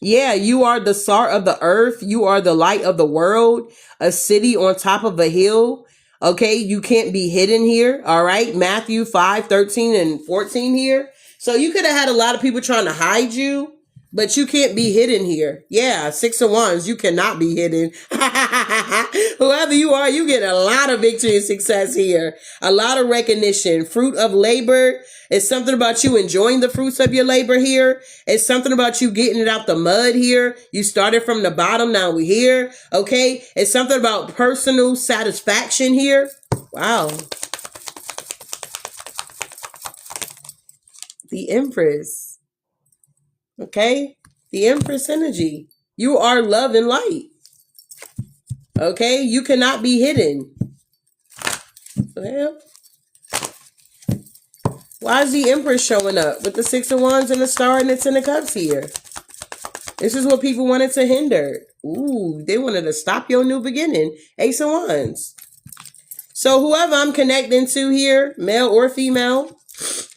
Yeah, you are the salt of the earth. You are the light of the world. A city on top of a hill. Okay, you can't be hidden here. All right, Matthew 5:13 and 14 here. So you could have had a lot of people trying to hide you, but you can't be hidden here. Yeah, 6 of Wands, you cannot be hidden. Whoever you are, you get a lot of victory and success here. A lot of recognition. Fruit of labor. It's something about you enjoying the fruits of your labor here. It's something about you getting it out the mud here. You started from the bottom, now we're here. Okay? It's something about personal satisfaction here. Wow. The Empress. Okay? The Empress energy. You are love and light. Okay? You cannot be hidden. Well, why is the Empress showing up with the 6 of Wands and the Star and the 10 of Cups here? This is what people wanted to hinder. Ooh, they wanted to stop your new beginning. Ace of Wands. So whoever I'm connecting to here, male or female,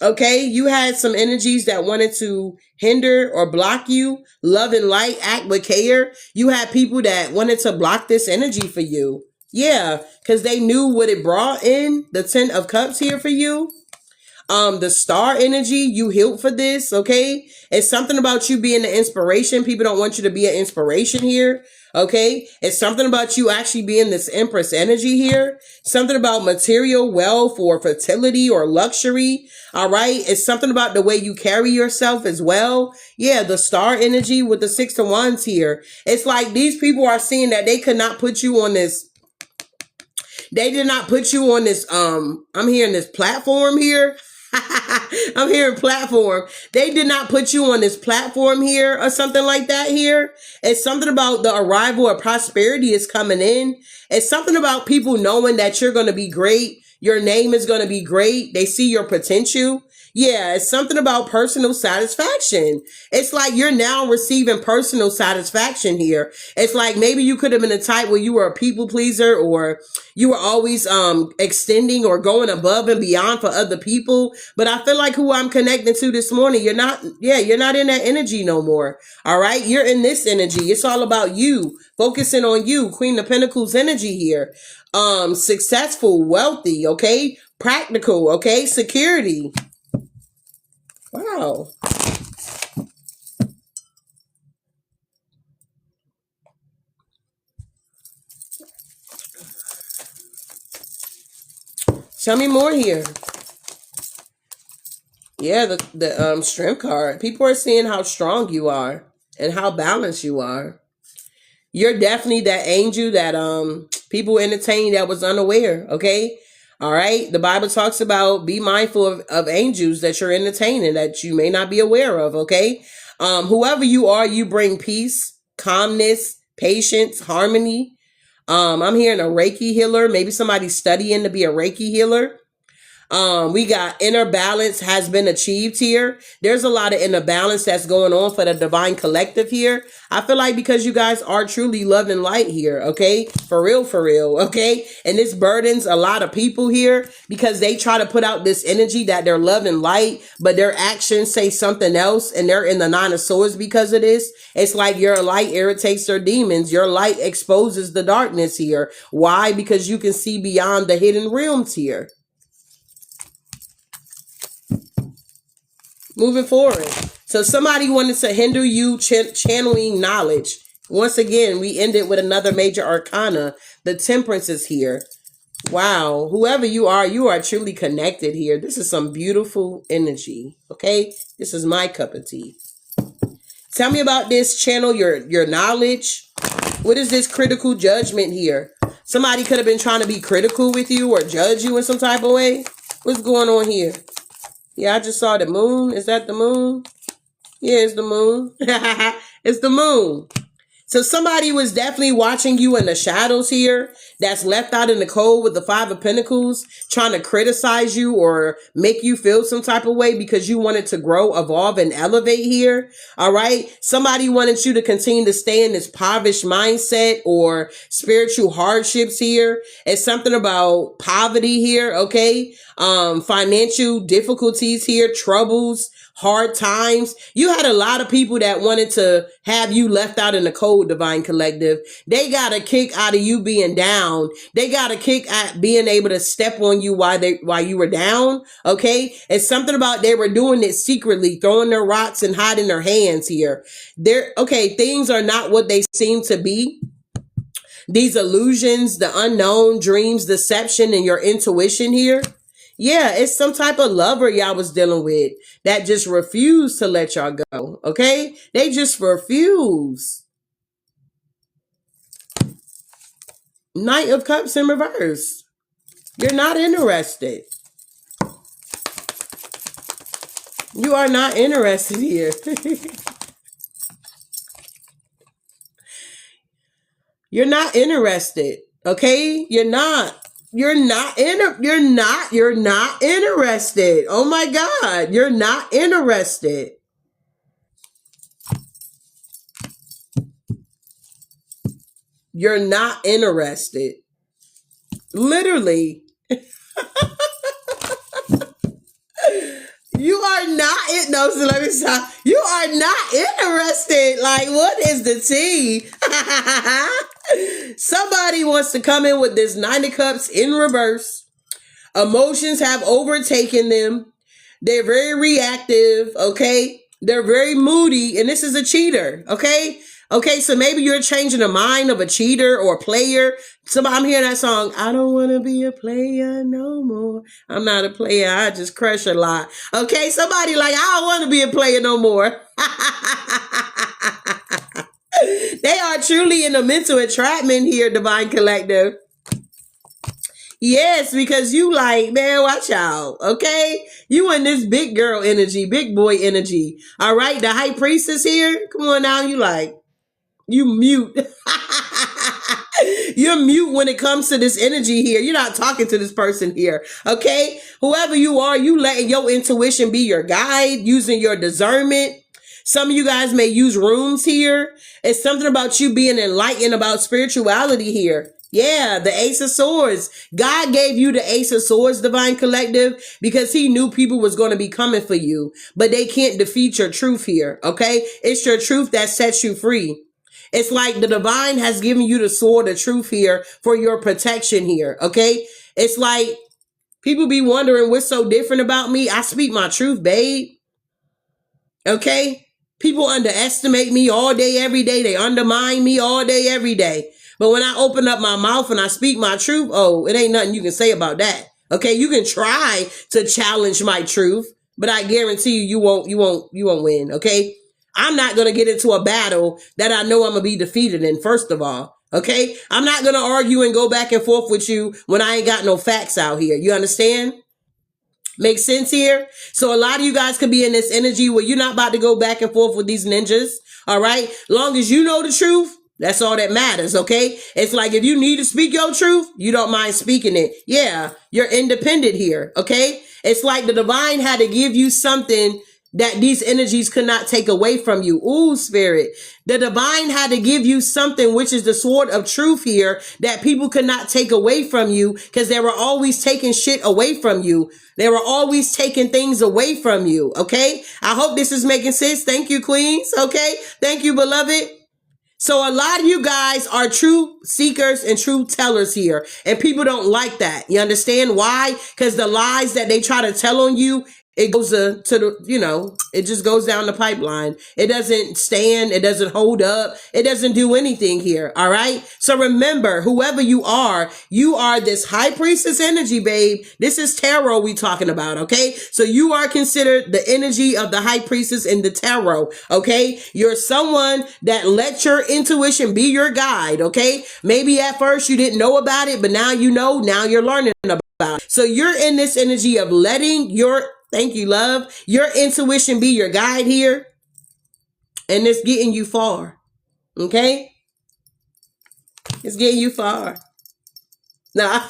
okay, you had some energies that wanted to hinder or block you. Love and light, act with care. You had people that wanted to block this energy for you. Yeah, because they knew what it brought in. The 10 of Cups here for you. The star energy, you healed for this, okay? It's something about you being the inspiration. People don't want you to be an inspiration here, okay? It's something about you actually being this Empress energy here. Something about material wealth or fertility or luxury, all right? It's something about the way you carry yourself as well. Yeah, the star energy with the 6 of Wands here. It's like these people are seeing that they could not put you on this. They did not put you on this, I'm hearing this platform here. I'm hearing platform. They did not put you on this platform here or something like that here. It's something about the arrival of prosperity is coming in. It's something about people knowing that you're going to be great. Your name is going to be great. They see your potential. Yeah, it's something about personal satisfaction. It's like you're now receiving personal satisfaction here. It's like maybe you could have been a type where you were a people pleaser or you were always extending or going above and beyond for other people. But I feel like who I'm connecting to this morning, you're not in that energy no more. All right, you're in this energy. It's all about you, focusing on you. Queen of Pentacles energy here. Successful, wealthy, okay, practical, okay, security. Wow. Tell me more here. Yeah, the strength card. People are seeing how strong you are and how balanced you are. You're definitely that angel that people entertain that was unaware, okay? All right. The Bible talks about be mindful of angels that you're entertaining that you may not be aware of, okay? Whoever you are, you bring peace, calmness, patience, harmony. I'm hearing a Reiki healer, maybe somebody studying to be a Reiki healer. We got inner balance has been achieved here. There's a lot of inner balance that's going on for the divine collective here. I feel like because you guys are truly love and light here, okay? For real, okay? And this burdens a lot of people here because they try to put out this energy that they're love and light, but their actions say something else and they're in the 9 of Swords because of this. It's like your light irritates their demons. Your light exposes the darkness here. Why? Because you can see beyond the hidden realms here. Moving forward. So somebody wanted to hinder you channeling knowledge. Once again, we ended with another major arcana. The Temperance is here. Wow. Whoever you are truly connected here. This is some beautiful energy. Okay? This is my cup of tea. Tell me about this. Channel your knowledge. What is this critical judgment here? Somebody could have been trying to be critical with you or judge you in some type of way. What's going on here? Yeah, I just saw the moon. Is that the moon? Yeah, it's the moon. It's the moon. So somebody was definitely watching you in the shadows here, that's left out in the cold with the Five of Pentacles, trying to criticize you or make you feel some type of way because you wanted to grow, evolve, and elevate here. All right. Somebody wanted you to continue to stay in this impoverished mindset or spiritual hardships here. It's something about poverty here. Okay. Financial difficulties here, troubles, hard times. You had a lot of people that wanted to have you left out in the cold, Divine Collective. They got a kick out of you being down. They got a kick at being able to step on you while you were down. Okay. It's something about they were doing it secretly, throwing their rocks and hiding their hands here. Things are not what they seem to be. These illusions, the unknown, dreams, deception, and your intuition here. Yeah, it's some type of lover y'all was dealing with that just refused to let y'all go. Okay? They just refuse. Knight of Cups in reverse. You're not interested. You are not interested here. You're not interested. Okay? You're not interested. Oh my God. You're not interested. You're not interested. Literally. You are not no, so let me stop. You are not interested. Like, what is the tea? Somebody wants to come in with this Nine of Cups in reverse. Emotions have overtaken them. They're very reactive, okay? They're very moody, and this is a cheater, okay? Okay, so maybe you're changing the mind of a cheater or a player. I'm hearing that song, I don't want to be a player no more. I'm not a player, I just crush a lot. Okay, somebody like, I don't want to be a player no more. They are truly in a mental entrapment here, Divine Collective. Yes, because you like, man, watch out, okay? You in this big girl energy, big boy energy. All right, the High Priestess here, come on now, you like, you mute. You're mute when it comes to this energy here. You're not talking to this person here, okay? Whoever you are, you letting your intuition be your guide, using your discernment. Some of you guys may use rooms here. It's something about you being enlightened about spirituality here. Yeah, the Ace of Swords. God gave you the Ace of Swords, Divine Collective, because he knew people was going to be coming for you, but they can't defeat your truth here, okay? It's your truth that sets you free. It's like the divine has given you the sword of truth here for your protection here, okay? It's like people be wondering what's so different about me. I speak my truth, babe. Okay? People underestimate me all day, every day. They undermine me all day, every day. But when I open up my mouth and I speak my truth, oh, it ain't nothing you can say about that. Okay? You can try to challenge my truth, but I guarantee you, you won't win, okay? I'm not going to get into a battle that I know I'm going to be defeated in, first of all. Okay? I'm not going to argue and go back and forth with you when I ain't got no facts out here. You understand? Makes sense here? So a lot of you guys could be in this energy where you're not about to go back and forth with these ninjas. All right? Long as you know the truth, that's all that matters, okay? It's like if you need to speak your truth, you don't mind speaking it. Yeah, you're independent here, okay? It's like the divine had to give you something that these energies could not take away from you. Ooh, Spirit. The divine had to give you something, which is the sword of truth here, that people could not take away from you because they were always taking shit away from you. They were always taking things away from you. Okay? I hope this is making sense. Thank you, queens. Okay? Thank you, beloved. So a lot of you guys are true seekers and true tellers here, and people don't like that. You understand why? Because the lies that they try to tell on you, it goes to the, it just goes down the pipeline. It doesn't stand. It doesn't hold up. It doesn't do anything here. All right. So remember, whoever you are this High Priestess energy, babe. This is tarot we talking about. Okay. So you are considered the energy of the High Priestess in the tarot. Okay. You're someone that lets your intuition be your guide. Okay. Maybe at first you didn't know about it, but now you know, now you're learning about it. So you're in this energy of letting thank you, love, your intuition be your guide here. And it's getting you far. Okay? It's getting you far. No.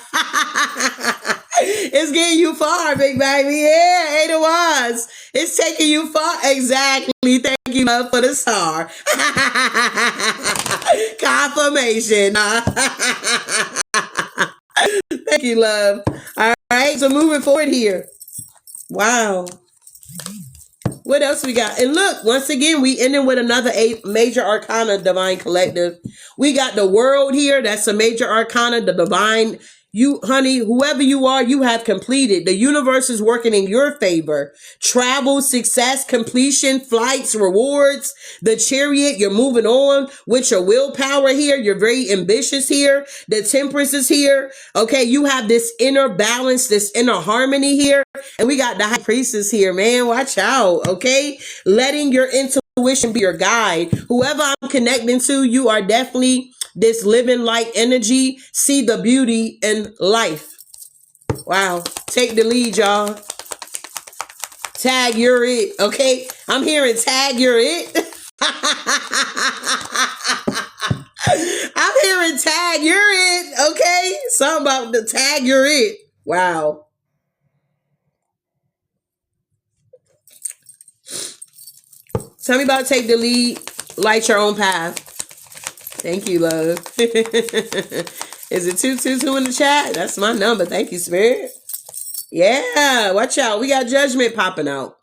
It's getting you far, big baby. Yeah, Eight of Wands. It's taking you far. Exactly. Thank you, love, for the star. Confirmation. Thank you, love. All right, so moving forward here. Wow. What else we got? And look, once again, we ending with another major arcana, Divine Collective. We got the World here. That's a major arcana, the divine. You, honey, whoever you are, you have completed. The universe is working in your favor. Travel, success, completion, flights, rewards. The Chariot, you're moving on with your willpower here. You're very ambitious here. The Temperance is here. Okay, you have this inner balance, this inner harmony here. And we got the High Priestess here, man. Watch out, okay? Letting your intuition be your guide. Whoever I'm connecting to, you are definitely this living light energy. See the beauty in life. Wow. Take the lead, y'all. Tag, you're it, okay? I'm hearing tag, you're it. I'm hearing tag, you're it, okay? Something about the tag, you're it. Wow. Tell me about take the lead, light your own path. Thank you, love. Is it 222 in the chat? That's my number. Thank you, Spirit. Yeah, watch out. We got judgment popping out.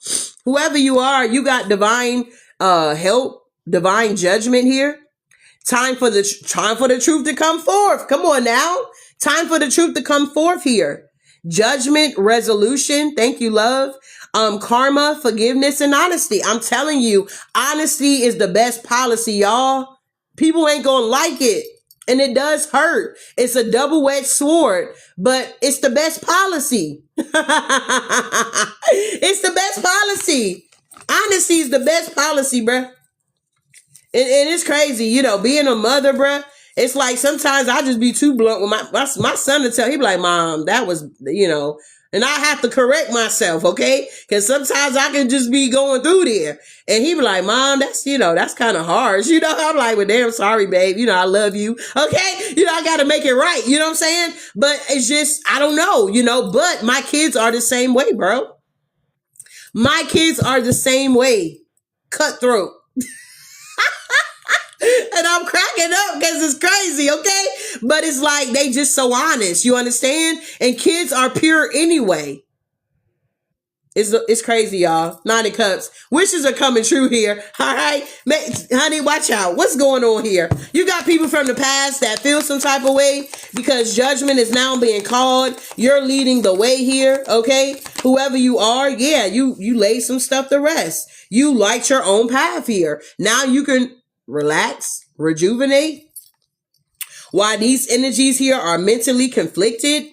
Whoever you are, you got divine help, divine judgment here. Time for the truth to come forth. Come on now. Time for the truth to come forth here. Judgment, resolution. Thank you, love. Karma, forgiveness, and honesty. I'm telling you, honesty is the best policy, y'all. People ain't gonna like it. And it does hurt. It's a double-edged sword, but it's the best policy. It's the best policy. Honesty is the best policy, bruh. And it's crazy, you know, being a mother, bruh. It's like sometimes I just be too blunt with my son to tell. He be like, Mom, that was, you know, and I have to correct myself, okay? Because sometimes I can just be going through there. And he be like, Mom, that's, you know, that's kind of harsh. You know, I'm like, well, damn, sorry, babe. You know, I love you. Okay? You know, I got to make it right. You know what I'm saying? But it's just, I don't know, you know, but my kids are the same way, bro. My kids are the same way. Cutthroat. And I'm cracking up because it's crazy, okay? But it's like they just so honest, you understand? And kids are pure anyway. It's crazy, y'all. 9 of Cups. Wishes are coming true here. All right? Honey, watch out. What's going on here? You got people from the past that feel some type of way because judgment is now being called. You're leading the way here, okay? Whoever you are, yeah, you lay some stuff to rest. You light your own path here. Now you can relax, rejuvenate. While these energies here are mentally conflicted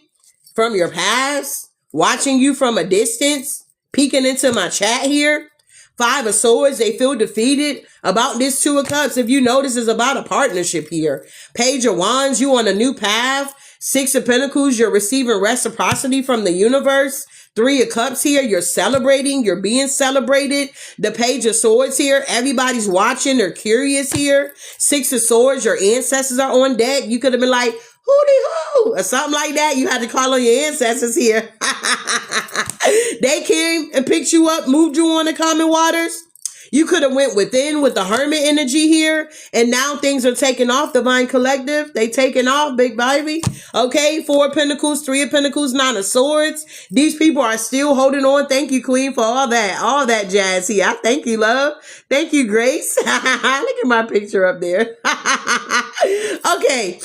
from your past, watching you from a distance, peeking into my chat here. 5 of Swords, they feel defeated about this 2 of Cups. If you notice, it's about a partnership here. Page of Wands, you on a new path. 6 of Pentacles, you're receiving reciprocity from the universe. 3 of Cups here, you're celebrating, you're being celebrated. The Page of Swords here, everybody's watching, they're curious here. 6 of Swords, your ancestors are on deck. You could have been like, hoo-dee-hoo, or something like that. You had to call on your ancestors here. They came and picked you up, moved you on the common waters. You could have went within with the Hermit energy here, and now things are taking off. Divine Collective, they taking off, big baby. Okay, 4 of Pentacles, 3 of Pentacles, 9 of Swords. These people are still holding on. Thank you, Queen, for all that jazz here. I thank you, love. Thank you, Grace. Look at my picture up there. Okay.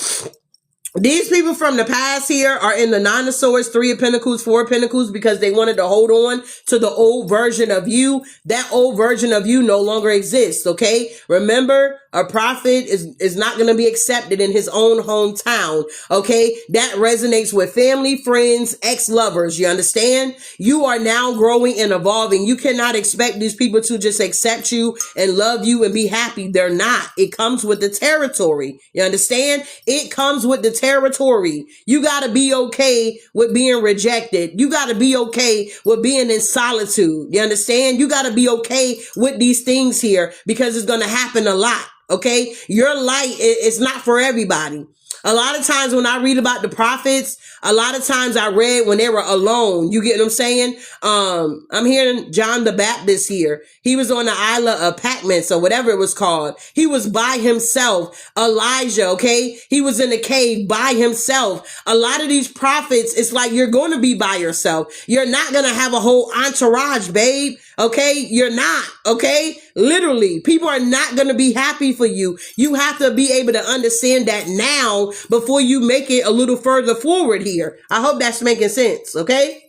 These people from the past here are in the 9 of Swords, 3 of Pentacles, 4 of Pentacles because they wanted to hold on to the old version of you. That old version of you no longer exists, okay? Remember, a prophet is not going to be accepted in his own hometown, okay? That resonates with family, friends, ex-lovers, you understand? You are now growing and evolving. You cannot expect these people to just accept you and love you and be happy. They're not. It comes with the territory, you understand? It comes with the territory. You got to be okay with being rejected. You got to be okay with being in solitude. You understand? You got to be okay with these things here because it's going to happen a lot. Okay. Your light is not for everybody. A lot of times when I read about the prophets, a lot of times I read when they were alone. You get what I'm saying? I'm hearing John the Baptist here. He was on the Isle of Patmos or whatever it was called. He was by himself. Elijah, okay? He was in a cave by himself. A lot of these prophets, it's like you're going to be by yourself. You're not going to have a whole entourage, babe. Okay? You're not. Okay? Literally, people are not going to be happy for you. You have to be able to understand that now before you make it a little further forward here. I hope that's making sense. Okay?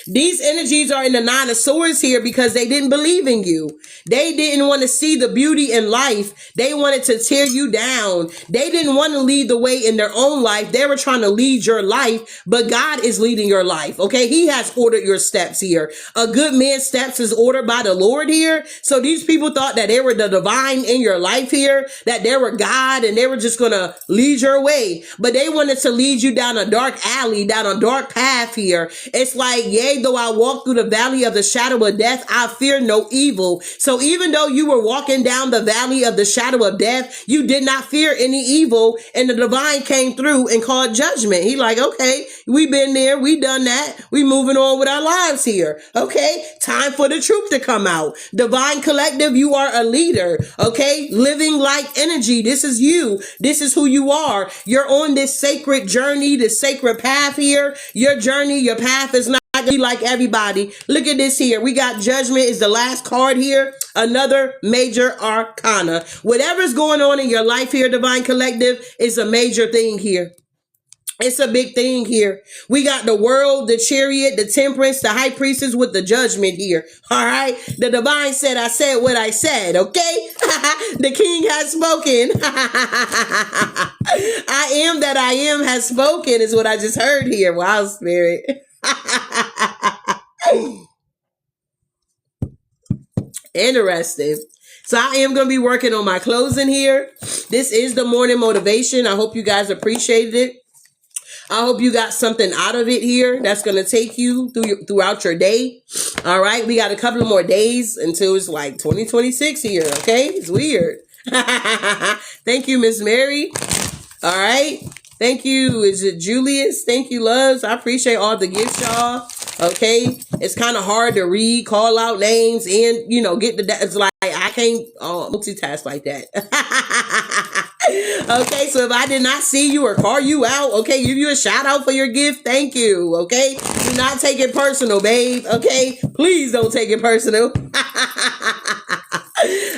These energies are in the Nine of Swords here because they didn't believe in you. They didn't want to see the beauty in life. They wanted to tear you down. They didn't want to lead the way in their own life. They were trying to lead your life, but God is leading your life. Okay. He has ordered your steps here. A good man's steps is ordered by the Lord here. So these people thought that they were the divine in your life here, that they were God and they were just going to lead your way. But they wanted to lead you down a dark alley, down a dark path here. It's like, yay, though I walk through the valley of the shadow of death, I fear no evil. So even though you were walking down the valley of the shadow of death, you did not fear any evil. And the divine came through and called judgment. He like, okay, we been there. We done that. We moving on with our lives here. Okay. Time for the truth to come out. Divine Collective, you are a leader. Okay. Living like energy. This is you. This is who you are. You're on this sacred journey, this sacred path here. Your journey, your path is not be like everybody. Look at this here. We got Judgment is the last card here. Another major arcana. Whatever's going on in your life here, Divine Collective, is a major thing here. It's a big thing here. We got the World, the Chariot, the Temperance, the High Priestess with the Judgment here. All right. The Divine said, I said what I said. Okay. The King has spoken. I am that I am has spoken is what I just heard here. Wow, Spirit. Interesting. So I am going to be working on my closing here. This is the morning motivation. I hope you guys appreciated it. I hope you got something out of it here that's going to take you throughout your day. All right. We got a couple of more days until it's like 2026 here. Okay. It's weird. Thank you, Miss Mary. All right. Thank you. Is it Julius? Thank you, loves. I appreciate all the gifts, y'all. Okay. It's kind of hard to read, call out names, and, get the, it's like, I can't multitask like that. Okay. So if I did not see you or call you out, okay, give you a shout out for your gift. Thank you. Okay. Do not take it personal, babe. Okay. Please don't take it personal.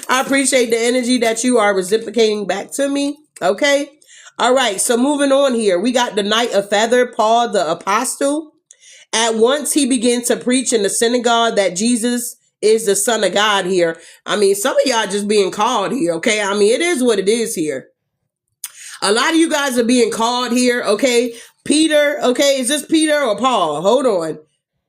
I appreciate the energy that you are reciprocating back to me. Okay. All right, so moving on here, we got the Knight of Feather, Paul the Apostle. At once he began to preach in the synagogue that Jesus is the Son of God here. I mean, some of y'all just being called here, okay? I mean, it is what it is here. A lot of you guys are being called here, okay? Peter, okay, is this Peter or Paul? Hold on.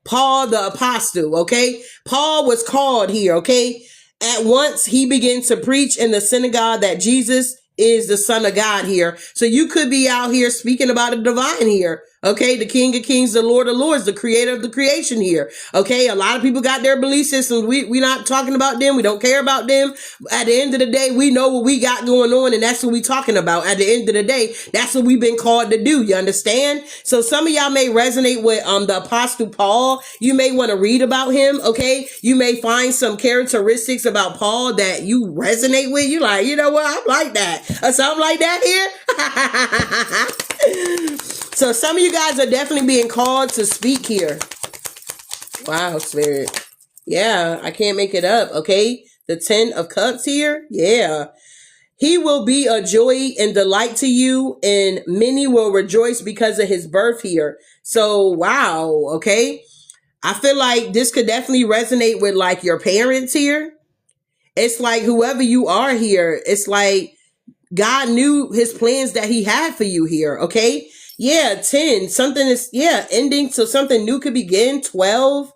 Paul the Apostle, okay? Paul was called here, okay? At once he began to preach in the synagogue that Jesus is the Son of God here. So you could be out here speaking about the divine here. Okay. The King of Kings, the Lord of Lords, the creator of the creation here. Okay. A lot of people got their belief systems. We're not talking about them. We don't care about them. At the end of the day, we know what we got going on, and that's what we're talking about. At the end of the day, that's what we've been called to do. You understand? So some of y'all may resonate with the Apostle Paul. You may want to read about him. Okay. You may find some characteristics about Paul that you resonate with. You like, you know what? I'm like that. Or something like that here. So some of you guys are definitely being called to speak here. Wow, Spirit. Yeah, I can't make it up. Okay. The 10 of Cups here. Yeah. He will be a joy and delight to you, and many will rejoice because of his birth here. So, wow. Okay. I feel like this could definitely resonate with like your parents here. It's like whoever you are here, it's like God knew his plans that he had for you here. Okay. Yeah. 10, something is, ending. So something new could begin. 12.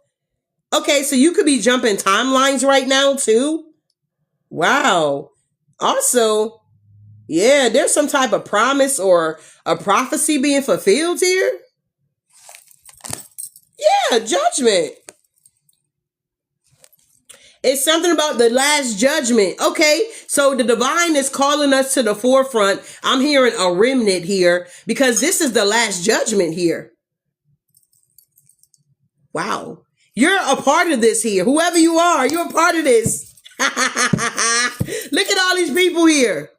Okay. So you could be jumping timelines right now too. Wow. Also, yeah, there's some type of promise or a prophecy being fulfilled here. Yeah. Judgment. It's something about the last judgment. Okay, so the divine is calling us to the forefront. I'm hearing a remnant here because this is the last judgment here. Wow. You're a part of this here. Whoever you are, you're a part of this. Look at all these people here.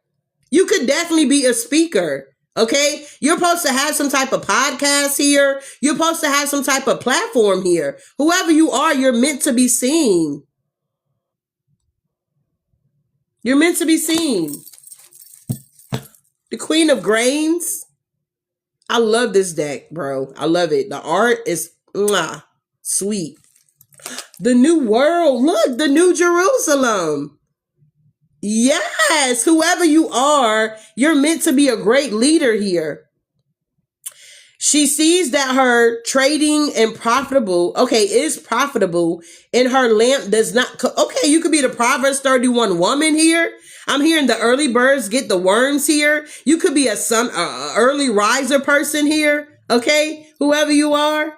You could definitely be a speaker. Okay, you're supposed to have some type of podcast here. You're supposed to have some type of platform here. Whoever you are, you're meant to be seen. You're meant to be seen. The Queen of Grains. I love this deck, bro. I love it. The art is sweet. The New World. Look, the New Jerusalem. Yes, whoever you are, you're meant to be a great leader here. She sees that her trading and is profitable, and her lamp does not. Okay, you could be the Proverbs 31 woman here. I'm hearing the early birds get the worms here. You could be a early riser person here. Okay, whoever you are.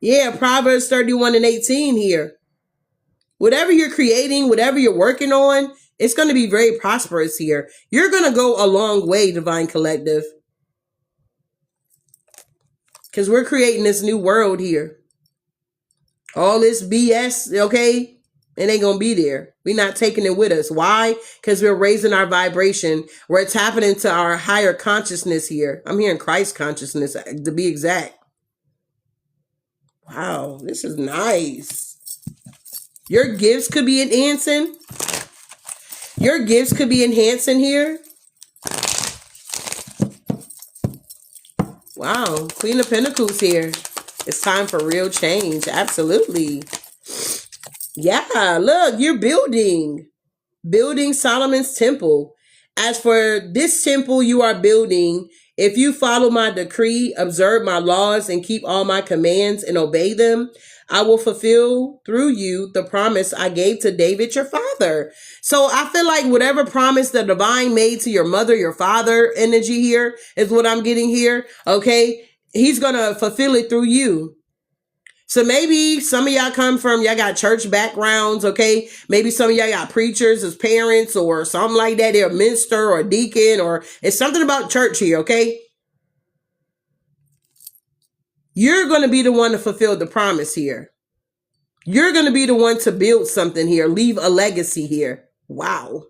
Yeah, Proverbs 31 and 18 here. Whatever you're creating, whatever you're working on, it's going to be very prosperous here. You're going to go a long way, Divine Collective. Because we're creating this new world here. All this BS, okay, it ain't going to be there. We're not taking it with us. Why? Because we're raising our vibration. We're tapping into our higher consciousness here. I'm hearing Christ consciousness, to be exact. Wow, this is nice. Your gifts could be enhancing. Your gifts could be enhancing here. Wow, Queen of Pentacles here. It's time for real change. Absolutely. Yeah, look, you're building Solomon's temple. As for this temple you are building, if you follow my decree, observe my laws, and keep all my commands and obey them, I will fulfill through you the promise I gave to David, your father. So I feel like whatever promise the divine made to your mother, your father energy here is what I'm getting here. Okay. He's going to fulfill it through you. So maybe some of y'all y'all got church backgrounds. Okay. Maybe some of y'all got preachers as parents or something like that. They're a minister or a deacon, or it's something about church here. Okay. You're going to be the one to fulfill the promise here. You're going to be the one to build something here, leave a legacy here. Wow.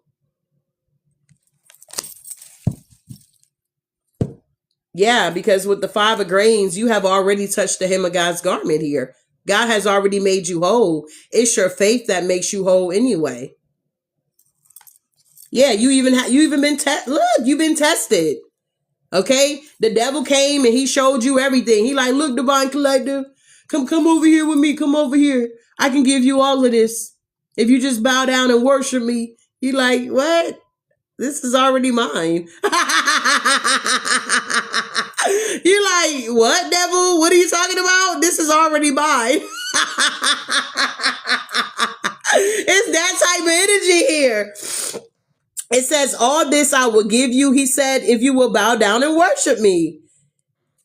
Yeah, because with the 5 of Grains, you have already touched the hem of God's garment here. God has already made you whole. It's your faith that makes you whole anyway. Yeah, you've been tested. Okay, the devil came and he showed you everything. He like, look, Divine Collective, come over here with me. Come over here. I can give you all of this if you just bow down and worship me. He like, what? This is already mine. You like, what, devil? What are you talking about? This is already mine. It's that type of energy here. It says, all this I will give you, he said, if you will bow down and worship me.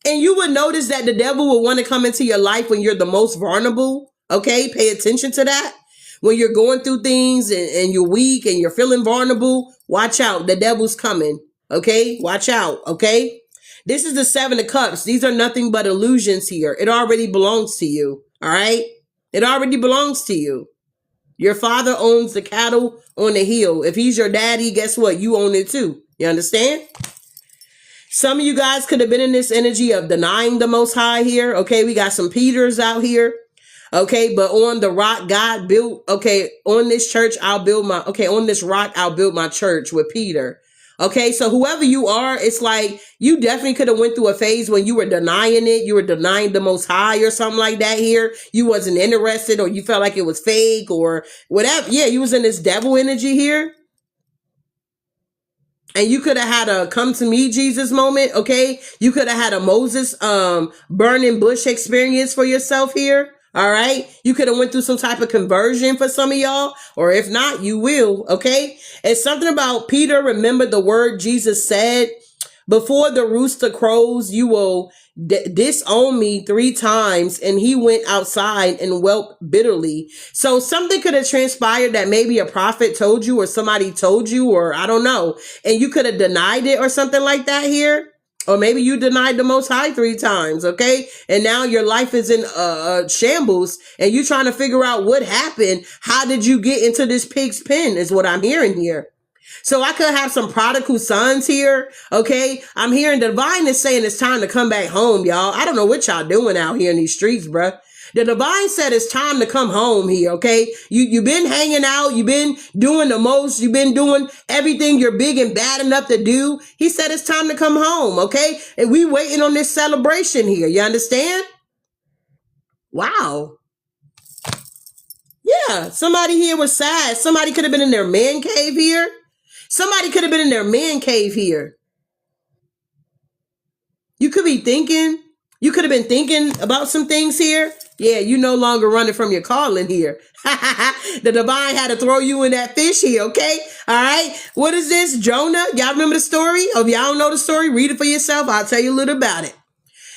And you would notice that the devil will want to come into your life when you're the most vulnerable. Okay, pay attention to that. When you're going through things and you're weak and you're feeling vulnerable, watch out. The devil's coming. Okay, watch out. Okay, this is the 7 of Cups. These are nothing but illusions here. It already belongs to you. All right, it already belongs to you. Your father owns the cattle on the hill. If he's your daddy, guess what? You own it too. You understand? Some of you guys could have been in this energy of denying the Most High here. Okay, we got some Peters out here. Okay, but on the rock God built, okay, on this church, on this rock, I'll build my church with Peter. Okay, so whoever you are, it's like you definitely could have went through a phase when you were denying it. You were denying the Most High or something like that here. You wasn't interested, or you felt like it was fake or whatever. Yeah, you was in this devil energy here. And you could have had a come to me, Jesus moment. Okay, you could have had a Moses burning bush experience for yourself here. All right. You could have went through some type of conversion for some of y'all, or if not, you will. Okay. It's something about Peter. Remember the word Jesus said, Before the rooster crows, you will disown me 3 times. And he went outside and wept bitterly. So something could have transpired that maybe a prophet told you or somebody told you, or I don't know. And you could have denied it or something like that here. Or maybe you denied the Most High 3 times, okay? And now your life is in shambles and you're trying to figure out what happened. How did you get into this pig's pen is what I'm hearing here. So I could have some prodigal sons here, okay? I'm hearing the divine is saying it's time to come back home, y'all. I don't know what y'all doing out here in these streets, bruh. The divine said it's time to come home here, okay? You've been hanging out. You've been doing the most. You've been doing everything you're big and bad enough to do. He said it's time to come home, okay? And we waiting on this celebration here. You understand? Wow. Yeah, somebody here was sad. Somebody could have been in their man cave here. Somebody could have been in their man cave here. You could be thinking. You could have been thinking about some things here. Yeah, you no longer running from your calling here. The divine had to throw you in that fish here, okay? All right. What is this? Jonah? Y'all remember the story? If y'all don't know the story, read it for yourself. I'll tell you a little about it.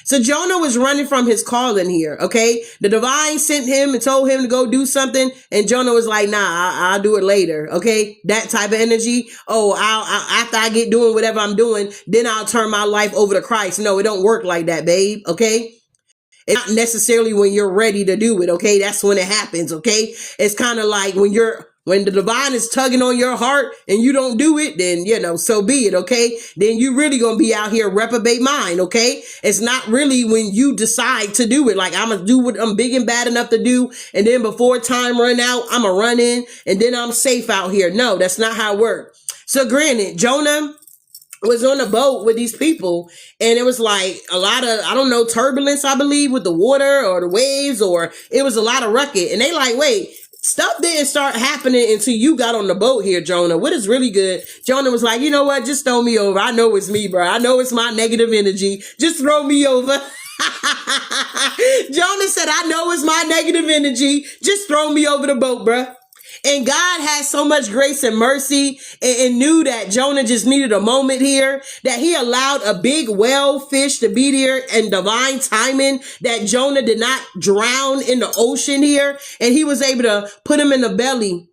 So Jonah was running from his calling here, okay? The divine sent him and told him to go do something, and Jonah was like, nah, I'll do it later, okay? That type of energy. Oh, after I get doing whatever I'm doing, then I'll turn my life over to Christ. No, it don't work like that, babe, okay? It's not necessarily when you're ready to do it, okay? That's when it happens, okay? It's kind of like when the divine is tugging on your heart and you don't do it, then, so be it, okay? Then you really gonna be out here reprobate mind, okay? It's not really when you decide to do it. Like, I'm gonna do what I'm big and bad enough to do, and then before time run out, I'm gonna run in, and then I'm safe out here. No, that's not how it works. So granted, Jonah was on a boat with these people, and it was like a lot of, I don't know, turbulence, I believe, with the water or the waves, or it was a lot of ruckus. And they like, wait, stuff didn't start happening until you got on the boat here, Jonah. What is really good? Jonah was like, you know what? Just throw me over. I know it's me, bro. I know it's my negative energy. Just throw me over. Jonah said, I know it's my negative energy. Just throw me over the boat, bro. And God had so much grace and mercy and knew that Jonah just needed a moment here, that he allowed a big whale fish to be there in divine timing, that Jonah did not drown in the ocean here. And he was able to put him in the belly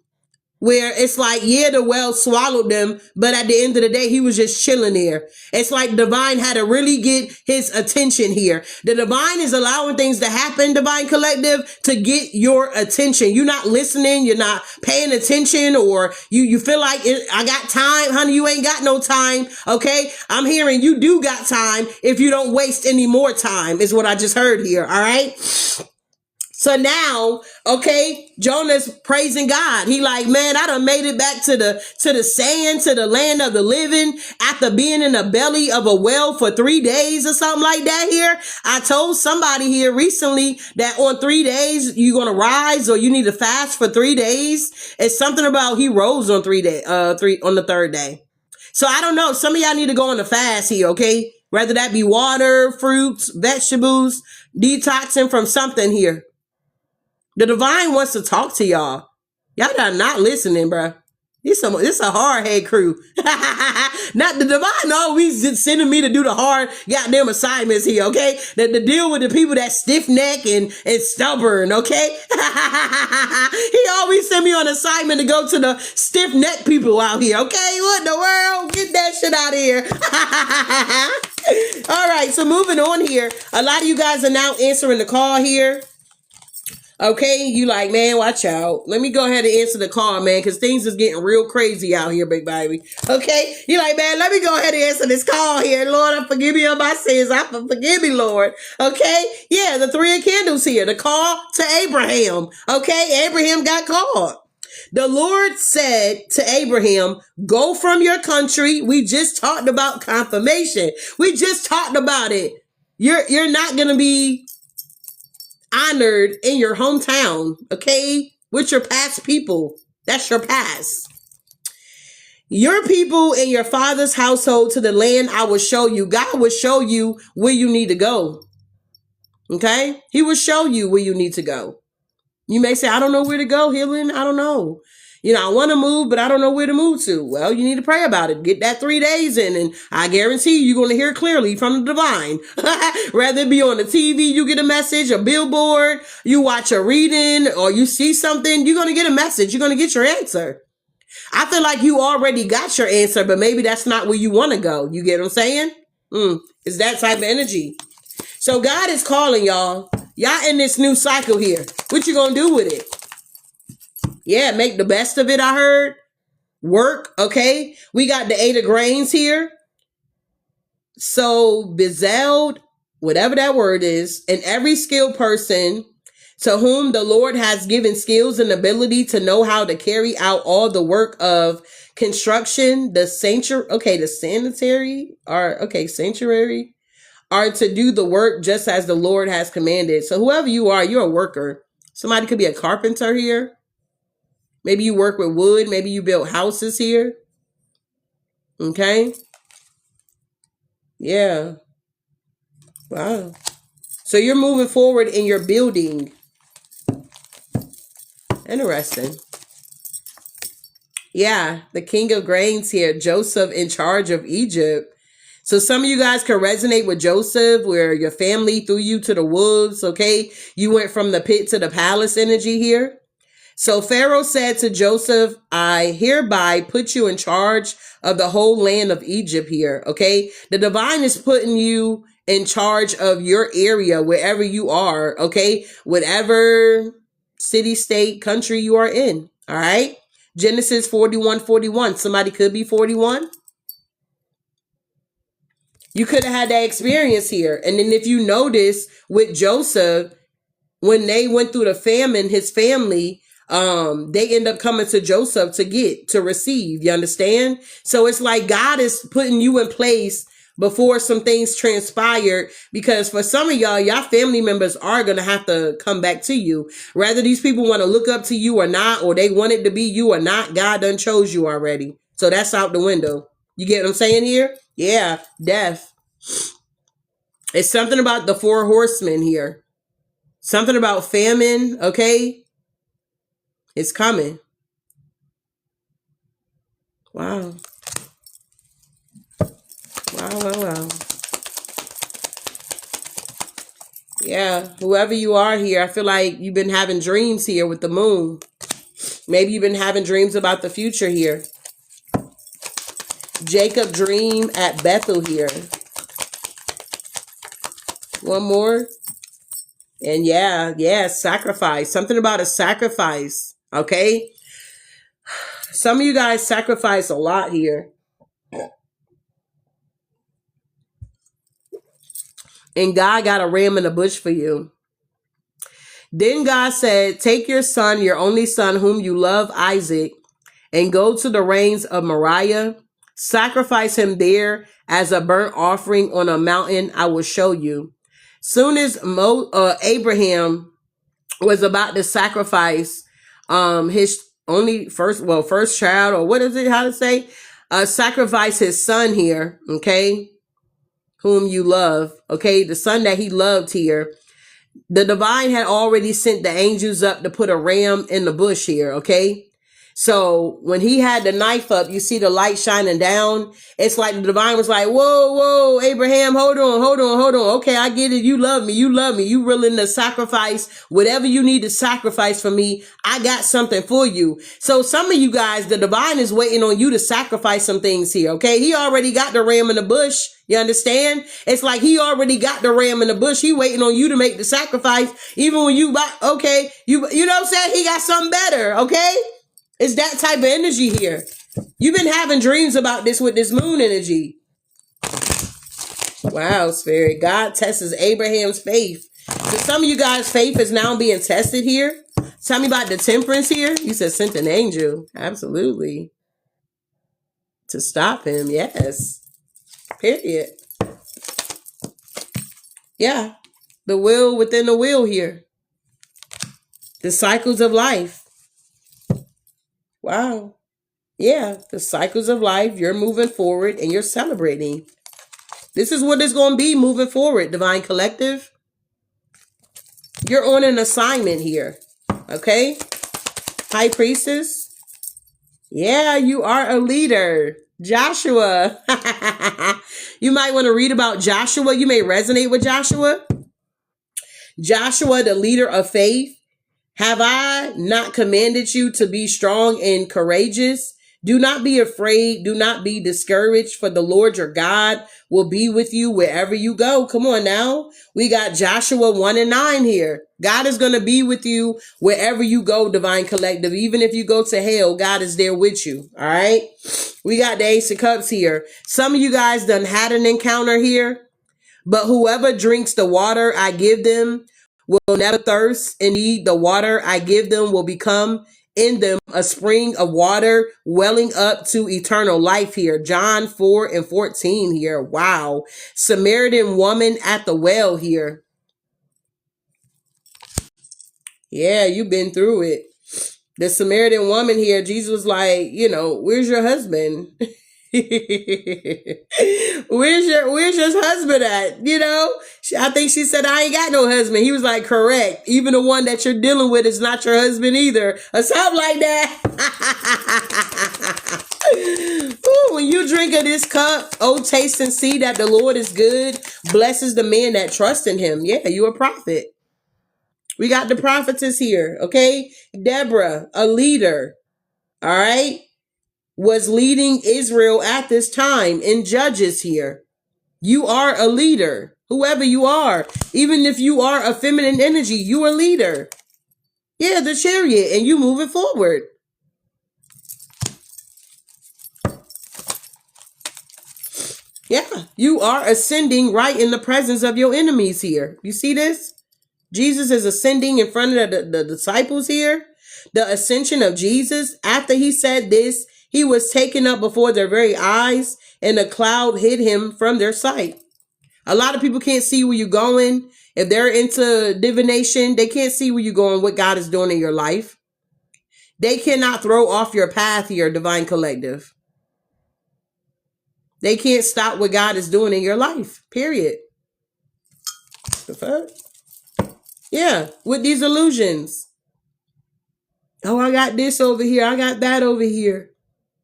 where it's like, yeah, the whale swallowed them, but at the end of the day, he was just chilling there. It's like divine had to really get his attention here. The divine is allowing things to happen, divine collective, to get your attention. You're not listening. You're not paying attention, or you feel like I got time. Honey, you ain't got no time. Okay. I'm hearing you do got time if you don't waste any more time is what I just heard here. All right. So now, okay, Jonah's praising God. He like, man, I done made it back to the sand, to the land of the living after being in the belly of a whale for 3 days or something like that here. I told somebody here recently that on 3 days, you're going to rise, or you need to fast for 3 days. It's something about he rose on on the third day. So I don't know. Some of y'all need to go on the fast here, okay? Whether that be water, fruits, vegetables, detoxing from something here. The divine wants to talk to y'all. Y'all are not listening, bro. This a hard head crew. Not the divine always sending me to do the hard goddamn assignments here, okay? To deal with the people that stiff neck and stubborn, okay? He always send me on assignment to go to the stiff neck people out here, okay? What in the world? Get that shit out of here. All right, so moving on here. A lot of you guys are now answering the call here. Okay, you like, man, watch out. Let me go ahead and answer the call, man, because things is getting real crazy out here, big baby. Okay, you like, man, let me go ahead and answer this call here. Lord, forgive me of my sins. Forgive me, Lord. Okay, yeah, the 3 of candles here. The call to Abraham. Okay, Abraham got called. The Lord said to Abraham, go from your country. We just talked about confirmation. We just talked about it. You're not going to be honored in your hometown, okay? With your past people. That's your past. Your people in your father's household to the land I will show you. God will show you where you need to go. Okay? He will show you where you need to go. You may say, I don't know where to go, Healing. I don't know. You know, I want to move, but I don't know where to move to. Well, you need to pray about it. Get that 3 days in, and I guarantee you're going to hear clearly from the divine. Rather it be on the TV, you get a message, a billboard, you watch a reading, or you see something, you're going to get a message. You're going to get your answer. I feel like you already got your answer, but maybe that's not where you want to go. You get what I'm saying? It's that type of energy. So God is calling y'all. Y'all in this new cycle here. What you going to do with it? Yeah, make the best of it, I heard. Work, okay? We got the 8 of grains here. So, bezeled, whatever that word is, and every skilled person to whom the Lord has given skills and ability to know how to carry out all the work of construction, the sanctuary, are to do the work just as the Lord has commanded. So whoever you are, you're a worker. Somebody could be a carpenter here. Maybe you work with wood. Maybe you build houses here. Okay. Yeah. Wow. So you're moving forward in your building. Interesting. Yeah, the king of grains here, Joseph in charge of Egypt. So some of you guys can resonate with Joseph, where your family threw you to the wolves, okay? You went from the pit to the palace energy here. So Pharaoh said to Joseph, I hereby put you in charge of the whole land of Egypt here, okay? The divine is putting you in charge of your area, wherever you are, okay? Whatever city, state, country you are in, all right? Genesis 41:41. Somebody could be 41. You could have had that experience here. And then if you notice with Joseph, when they went through the famine, his family, they end up coming to Joseph to receive. You understand? So it's like God is putting you in place before some things transpired, because for some of y'all family members are going to have to come back to you. Whether these people want to look up to you or not, or they want it to be you or not, God done chose you already. So that's out the window. You get what I'm saying here? Yeah, death. It's something about the 4 horsemen here. Something about famine, okay? It's coming. Wow. Wow. Yeah, whoever you are here, I feel like you've been having dreams here with the moon. Maybe you've been having dreams about the future here. Jacob dream at Bethel here. One more. And yeah, sacrifice. Something about a sacrifice, okay? Some of you guys sacrifice a lot here. And God got a ram in the bush for you. Then God said, take your son, your only son, whom you love, Isaac, and go to the rains of Moriah. Sacrifice him there as a burnt offering on a mountain I will show you. Soon as Abraham was about to sacrifice his first child, or what is it, how to say? Sacrifice his son here, okay? Whom you love, okay? The son that he loved here. The divine had already sent the angels up to put a ram in the bush here, okay? So when he had the knife up, you see the light shining down. It's like the divine was like, whoa, Abraham, hold on. Okay, I get it. You love me. You willing to sacrifice whatever you need to sacrifice for me. I got something for you. So some of you guys, the divine is waiting on you to sacrifice some things here, okay? He already got the ram in the bush. You understand? It's like he already got the ram in the bush. He waiting on you to make the sacrifice. Even when you know what I'm saying? He got something better, okay? It's that type of energy here. You've been having dreams about this with this moon energy. Wow, Spirit. God tests Abraham's faith. So some of you guys' faith is now being tested here. Tell me about the temperance here. You said sent an angel. Absolutely. To stop him. Yes. Period. Yeah. The will within the will here. The cycles of life. Wow. Yeah, the cycles of life, you're moving forward and you're celebrating. This is what it's going to be moving forward, Divine Collective. You're on an assignment here, okay? High Priestess. Yeah, you are a leader. Joshua. You might want to read about Joshua. You may resonate with Joshua. Joshua, the leader of faith. Have I not commanded you to be strong and courageous? Do not be afraid. Do not be discouraged, for the Lord your God will be with you wherever you go. Come on now. We got Joshua 1 and 9 here. God is going to be with you wherever you go, Divine Collective. Even if you go to hell, God is there with you. All right. We got the Ace of Cups here. Some of you guys done had an encounter here. But whoever drinks the water I give them will never thirst. Indeed, the water I give them will become in them a spring of water welling up to eternal life here. John 4 and 14 here. Wow. Samaritan woman at the well here. Yeah, you've been through it. The Samaritan woman here, Jesus was like, where's your husband? where's your husband at? I think she said, I ain't got no husband. He was like, correct. Even the one that you're dealing with is not your husband either, or something like that. Ooh, when you drink of this cup, oh, taste and see that the Lord is good. Blesses the man that trusts in him. Yeah, you a prophet. We got the prophetess here. Okay. Deborah, a leader. All right. Was leading Israel at this time in Judges here. You are a leader, whoever you are. Even if you are a feminine energy, you are a leader. Yeah, the Chariot, and you moving forward. Yeah, you are ascending right in the presence of your enemies here. You see this? Jesus is ascending in front of the disciples here. The ascension of Jesus, after he said this, he was taken up before their very eyes, and a cloud hid him from their sight. A lot of people can't see where you're going. If they're into divination, they can't see where you're going, what God is doing in your life. They cannot throw off your path here, Divine Collective. They can't stop what God is doing in your life, period. The fuck? Yeah, with these illusions. Oh, I got this over here. I got that over here.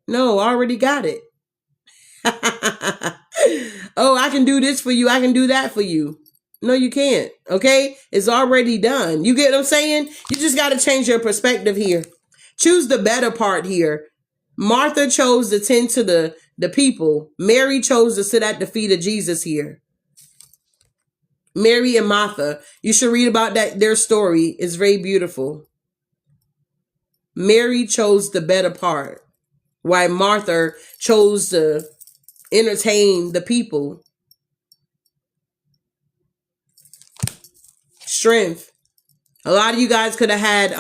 No, I already got it. Oh, I can do this for you. I can do that for you. No, you can't. Okay? It's already done. You get what I'm saying? You just got to change your perspective here. Choose the better part here. Martha chose to tend to the people. Mary chose to sit at the feet of Jesus here. Mary and Martha. You should read about their story. It's very beautiful. Mary chose the better part, while Martha chose to entertain the people. Strength. A lot of you guys could have had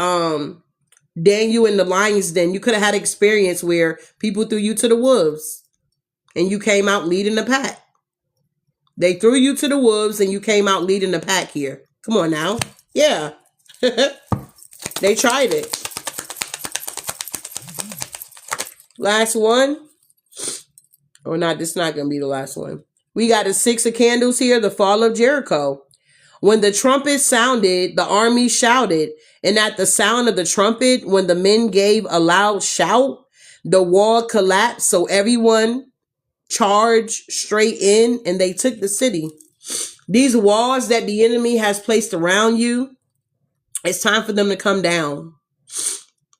Daniel in the lion's den. You could have had experience where people threw you to the wolves and you came out leading the pack. They threw you to the wolves and you came out leading the pack here. Come on now. Yeah. They tried it. Last one. Or not, this is not going to be the last one. We got the 6 of candles here, the fall of Jericho. When the trumpet sounded, the army shouted. And at the sound of the trumpet, when the men gave a loud shout, the wall collapsed. So everyone charged straight in and they took the city. These walls that the enemy has placed around you, it's time for them to come down.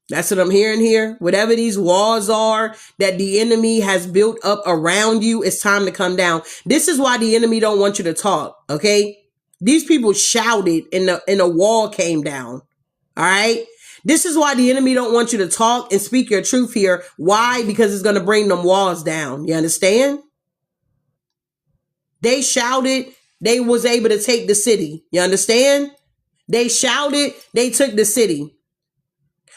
That's what I'm hearing here. Whatever these walls are that the enemy has built up around you, it's time to come down. This is why the enemy don't want you to talk, okay? These people shouted and a wall came down, all right? This is why the enemy don't want you to talk and speak your truth here. Why? Because it's going to bring them walls down. You understand? They shouted, they was able to take the city. You understand? They shouted, they took the city.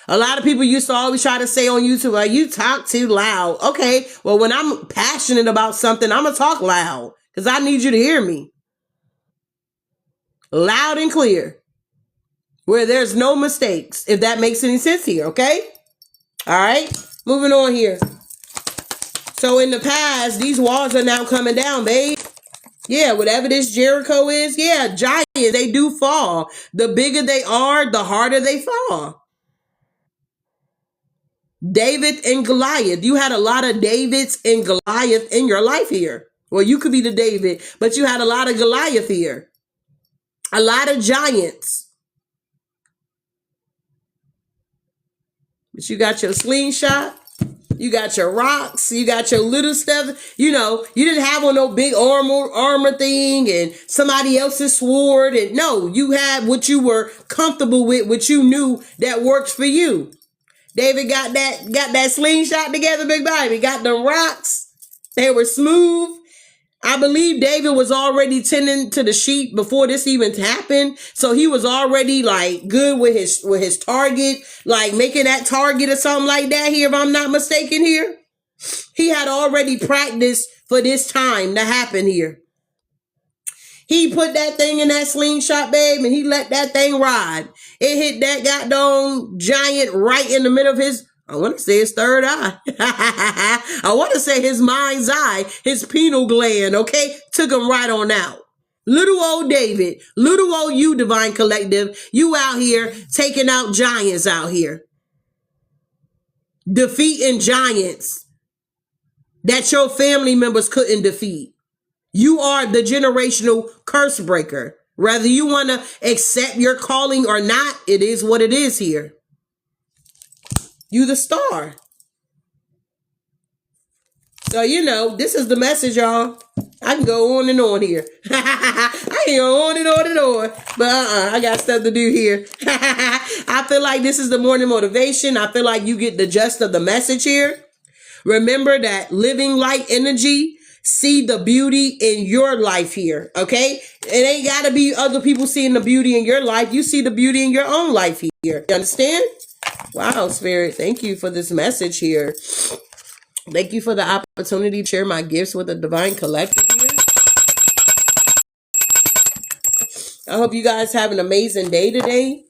A lot of people used to always try to say on YouTube, like, you talk too loud. Okay, well, when I'm passionate about something, I'm going to talk loud because I need you to hear me. Loud and clear. Where there's no mistakes, if that makes any sense here, okay? All right, moving on here. So in the past, these walls are now coming down, babe. Yeah, whatever this Jericho is, yeah, giants, they do fall. The bigger they are, the harder they fall. David and Goliath. You had a lot of Davids and Goliath in your life here. Well, you could be the David, but you had a lot of Goliath here. A lot of giants. But you got your slingshot. You got your rocks. You got your little stuff. You know, you didn't have on no big armor thing and somebody else's sword. And no, you had what you were comfortable with, what you knew that worked for you. David got that slingshot together, big baby. Got them rocks. They were smooth. I believe David was already tending to the sheep before this even happened. So he was already like good with his target, like making that target or something like that here, if I'm not mistaken here. He had already practiced for this time to happen here. He put that thing in that slingshot, babe, and he let that thing ride. It hit that goddamn giant right in the middle of his, I want to say his third eye. I want to say his mind's eye, his pineal gland, okay? Took him right on out. Little old David, little old you, Divine Collective, you out here taking out giants out here. Defeating giants that your family members couldn't defeat. You are the generational curse breaker. Whether you want to accept your calling or not, it is what it is here. You the star. So, you know, this is the message, y'all. I can go on and on here. I can go on and on and on. But I got stuff to do here. I feel like this is the morning motivation. I feel like you get the gist of the message here. Remember that living light energy. See the beauty in your life here, okay? It ain't got to be other people seeing the beauty in your life. You see the beauty in your own life here. You understand? Wow, Spirit, thank you for this message here. Thank you for the opportunity to share my gifts with the Divine Collective here. I hope you guys have an amazing day today.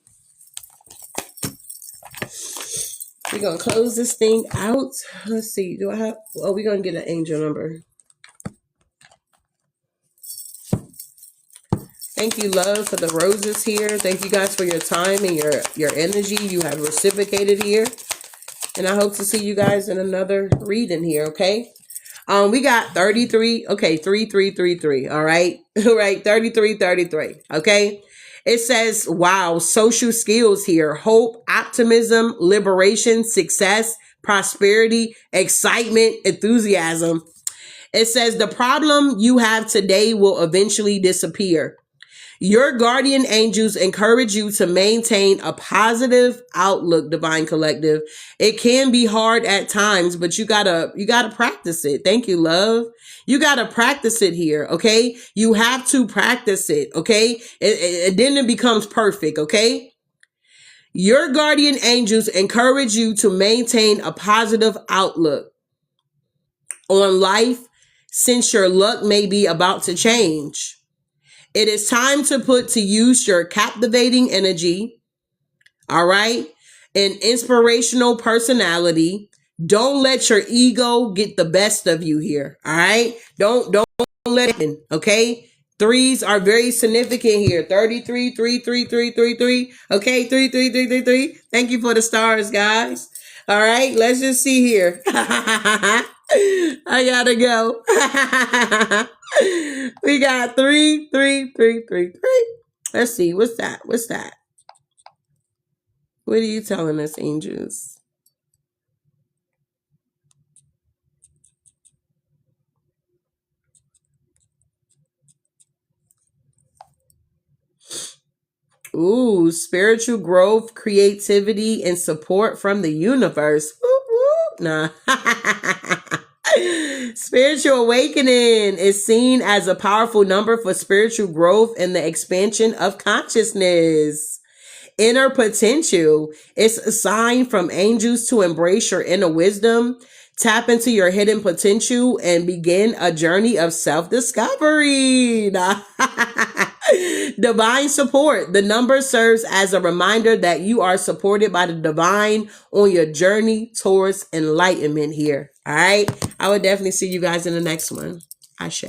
We're going to close this thing out. Let's see. Do I have... Oh, we're going to get an angel number. Thank you, love, for the roses here. Thank you guys for your time and your energy you have reciprocated here. And I hope to see you guys in another reading here, okay? We got 33. Okay, 3333. All right. All right, 3333. Okay. It says, wow, social skills here. Hope, optimism, liberation, success, prosperity, excitement, enthusiasm. It says the problem you have today will eventually disappear. Your guardian angels encourage you to maintain a positive outlook, Divine Collective. It can be hard at times, but you gotta practice it. Thank you, love. You gotta practice it here, okay? You have to practice it, okay? Then it becomes perfect, okay? Your guardian angels encourage you to maintain a positive outlook on life since your luck may be about to change. It is time to put to use your captivating energy, all right, and inspirational personality. Don't let your ego get the best of you here, all right? Don't let it in, okay? Threes are very significant here. 33, 33333. Okay, 33333. Thank you for the stars, guys. All right, let's just see here. I gotta go. We got 33333. Let's see. What's that? What's that? What are you telling us, angels? Ooh, spiritual growth, creativity, and support from the universe. Whoop, whoop. Nah. Spiritual awakening is seen as a powerful number for spiritual growth and the expansion of consciousness. Inner potential is a sign from angels to embrace your inner wisdom, tap into your hidden potential, and begin a journey of self-discovery. Divine support. The number serves as a reminder that you are supported by the divine on your journey towards enlightenment here. All right. I would definitely see you guys in the next one. Ashe.